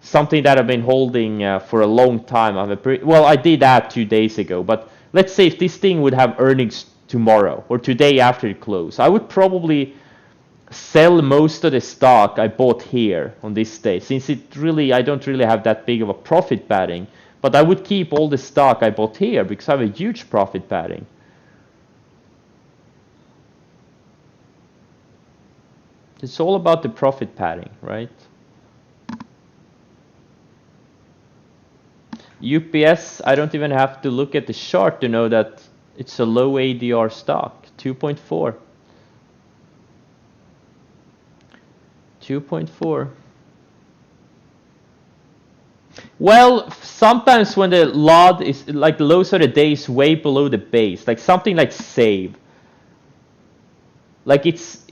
Something that I've been holding for a long time. I did that 2 days ago. But let's say if this thing would have earnings tomorrow or today after it close, I would probably sell most of the stock I bought here on this day, since I don't really have that big of a profit padding. But I would keep all the stock I bought here because I have a huge profit padding. It's all about the profit padding, right? UPS, I don't even have to look at the chart to know that it's a low ADR stock, 2.4. 2.4. Well, sometimes when the lot is like the lows of the day is way below the base, like something like Save, like it's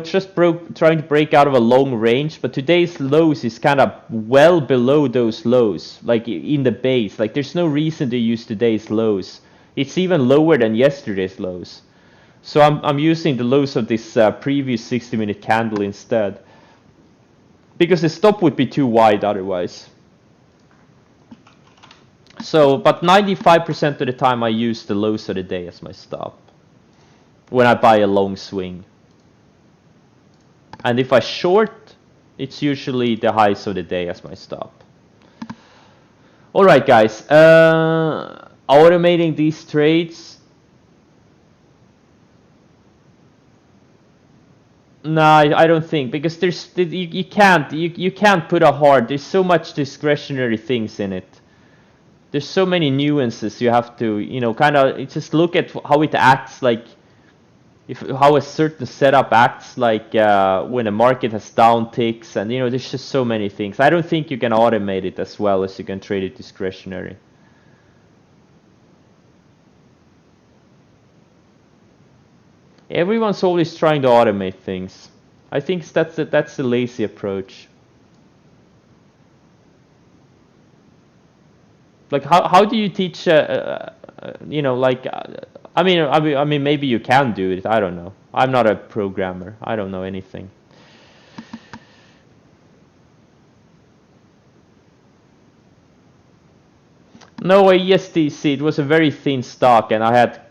just trying to break out of a long range, but today's lows is kind of well below those lows, like in the base. Like there's no reason to use today's lows. It's even lower than yesterday's lows. So I'm using the lows of this previous 60-minute candle instead. because the stop would be too wide otherwise. So, but 95% of the time I use the lows of the day as my stop when I buy a long swing. And if I short, it's usually the highs of the day as my stop. All right, guys, automating these trades. No, I don't think, because you can't put a hard. There's so much discretionary things in it. There's so many nuances you have to, kind of just look at how it acts, like how a certain setup acts, like when a market has down ticks, and there's just so many things. I don't think you can automate it as well as you can trade it discretionary. Everyone's always trying to automate things. I think that's the lazy approach. Like how do you teach like I mean maybe you can do it, I don't know. I'm not a programmer. I don't know anything. No, ESTC, it was a very thin stock and I had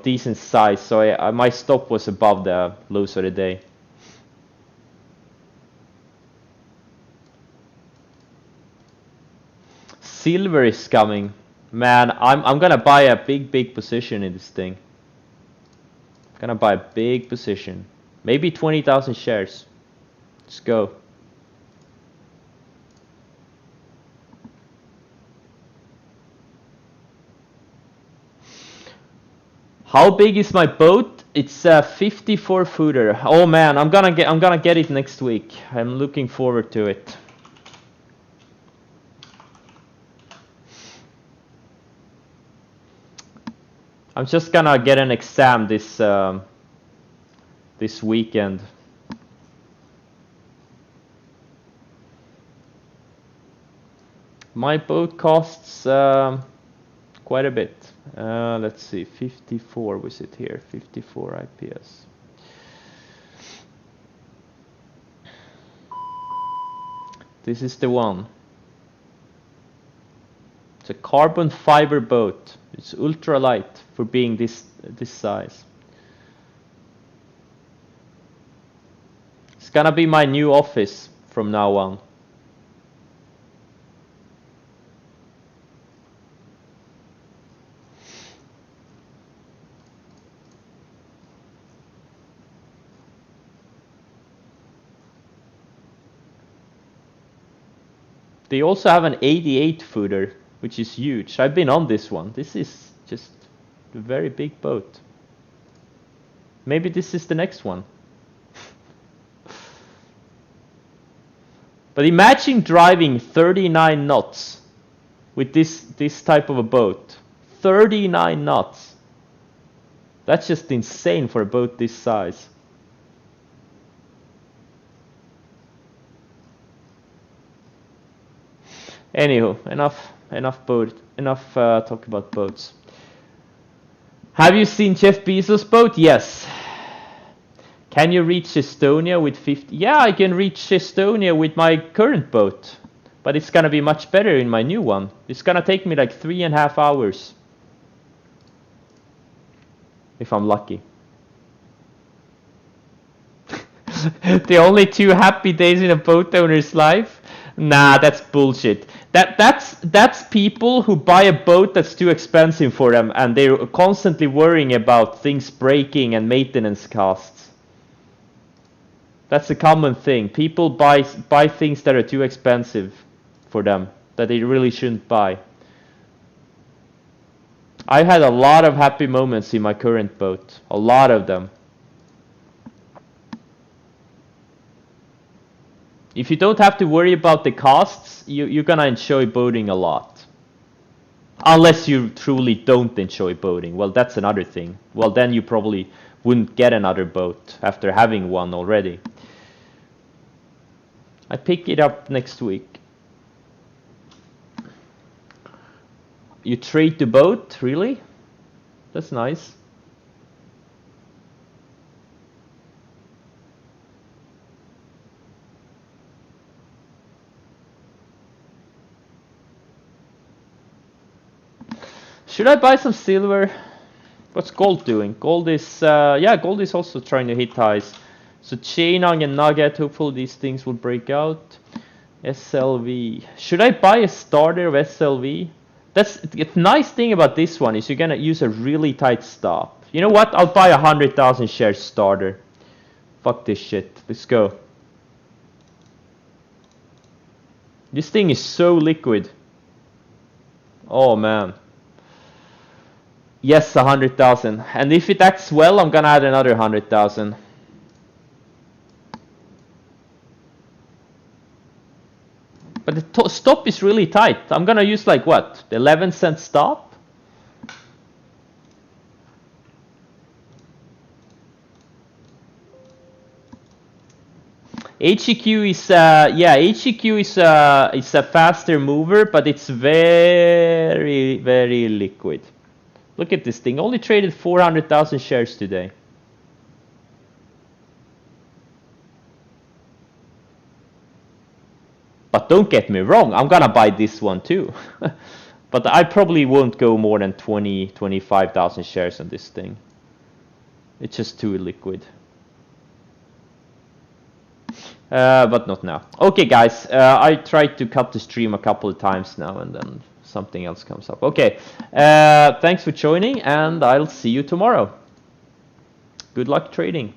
decent size, so my stop was above the lows of the day. Silver is coming. Man, I'm gonna buy a big position in this thing. Gonna buy a big position. Maybe 20,000 shares. Let's go. How big is my boat? It's a 54 footer. Oh man, I'm gonna get it next week. I'm looking forward to it. I'm just gonna get an exam this weekend. My boat costs quite a bit. Let's see, 54 was it here? 54 IPS. This is the one. It's a carbon fiber boat. It's ultra light for being this size. It's gonna be my new office from now on. They also have an 88 footer, which is huge. I've been on this one. This is just a very big boat. Maybe this is the next one. But imagine driving 39 knots with this type of a boat. 39 knots. That's just insane for a boat this size. Anywho, enough talk about boats. Have you seen Jeff Bezos' boat? Yes. Can you reach Estonia with 50? Yeah, I can reach Estonia with my current boat, but it's gonna be much better in my new one. It's gonna take me like 3.5 hours, if I'm lucky. The only 2 happy days in a boat owner's life? Nah, that's bullshit. That's people who buy a boat that's too expensive for them and they're constantly worrying about things breaking and maintenance costs. That's a common thing. People buy things that are too expensive for them, that they really shouldn't buy. I've had a lot of happy moments in my current boat. A lot of them. If you don't have to worry about the costs, you're gonna enjoy boating a lot. Unless you truly don't enjoy boating. Well, that's another thing. Well, then you probably wouldn't get another boat after having one already. I pick it up next week. You trade the boat? Really? That's nice. Should I buy some silver? What's gold doing? Gold is, yeah, gold is also trying to hit highs. So Chainang and Nugget, hopefully these things will break out. SLV. Should I buy a starter of SLV? That's the nice thing about this one is you're gonna use a really tight stop. You know what? I'll buy 100,000 shares starter. Fuck this shit. Let's go. This thing is so liquid. Oh man. Yes, 100,000. And if it acts well, I'm gonna add another 100,000. But the stop is really tight. I'm gonna use like what? The 11-cent stop? HEQ is yeah, HEQ is a faster mover, but it's very liquid. Look at this thing. Only traded 400,000 shares today. But don't get me wrong, I'm gonna buy this one too. But I probably won't go more than 25,000 shares on this thing. It's just too liquid. But not now. Okay, guys, I tried to cut the stream a couple of times now, and then something else comes up. Okay, thanks for joining, and I'll see you tomorrow. Good luck trading.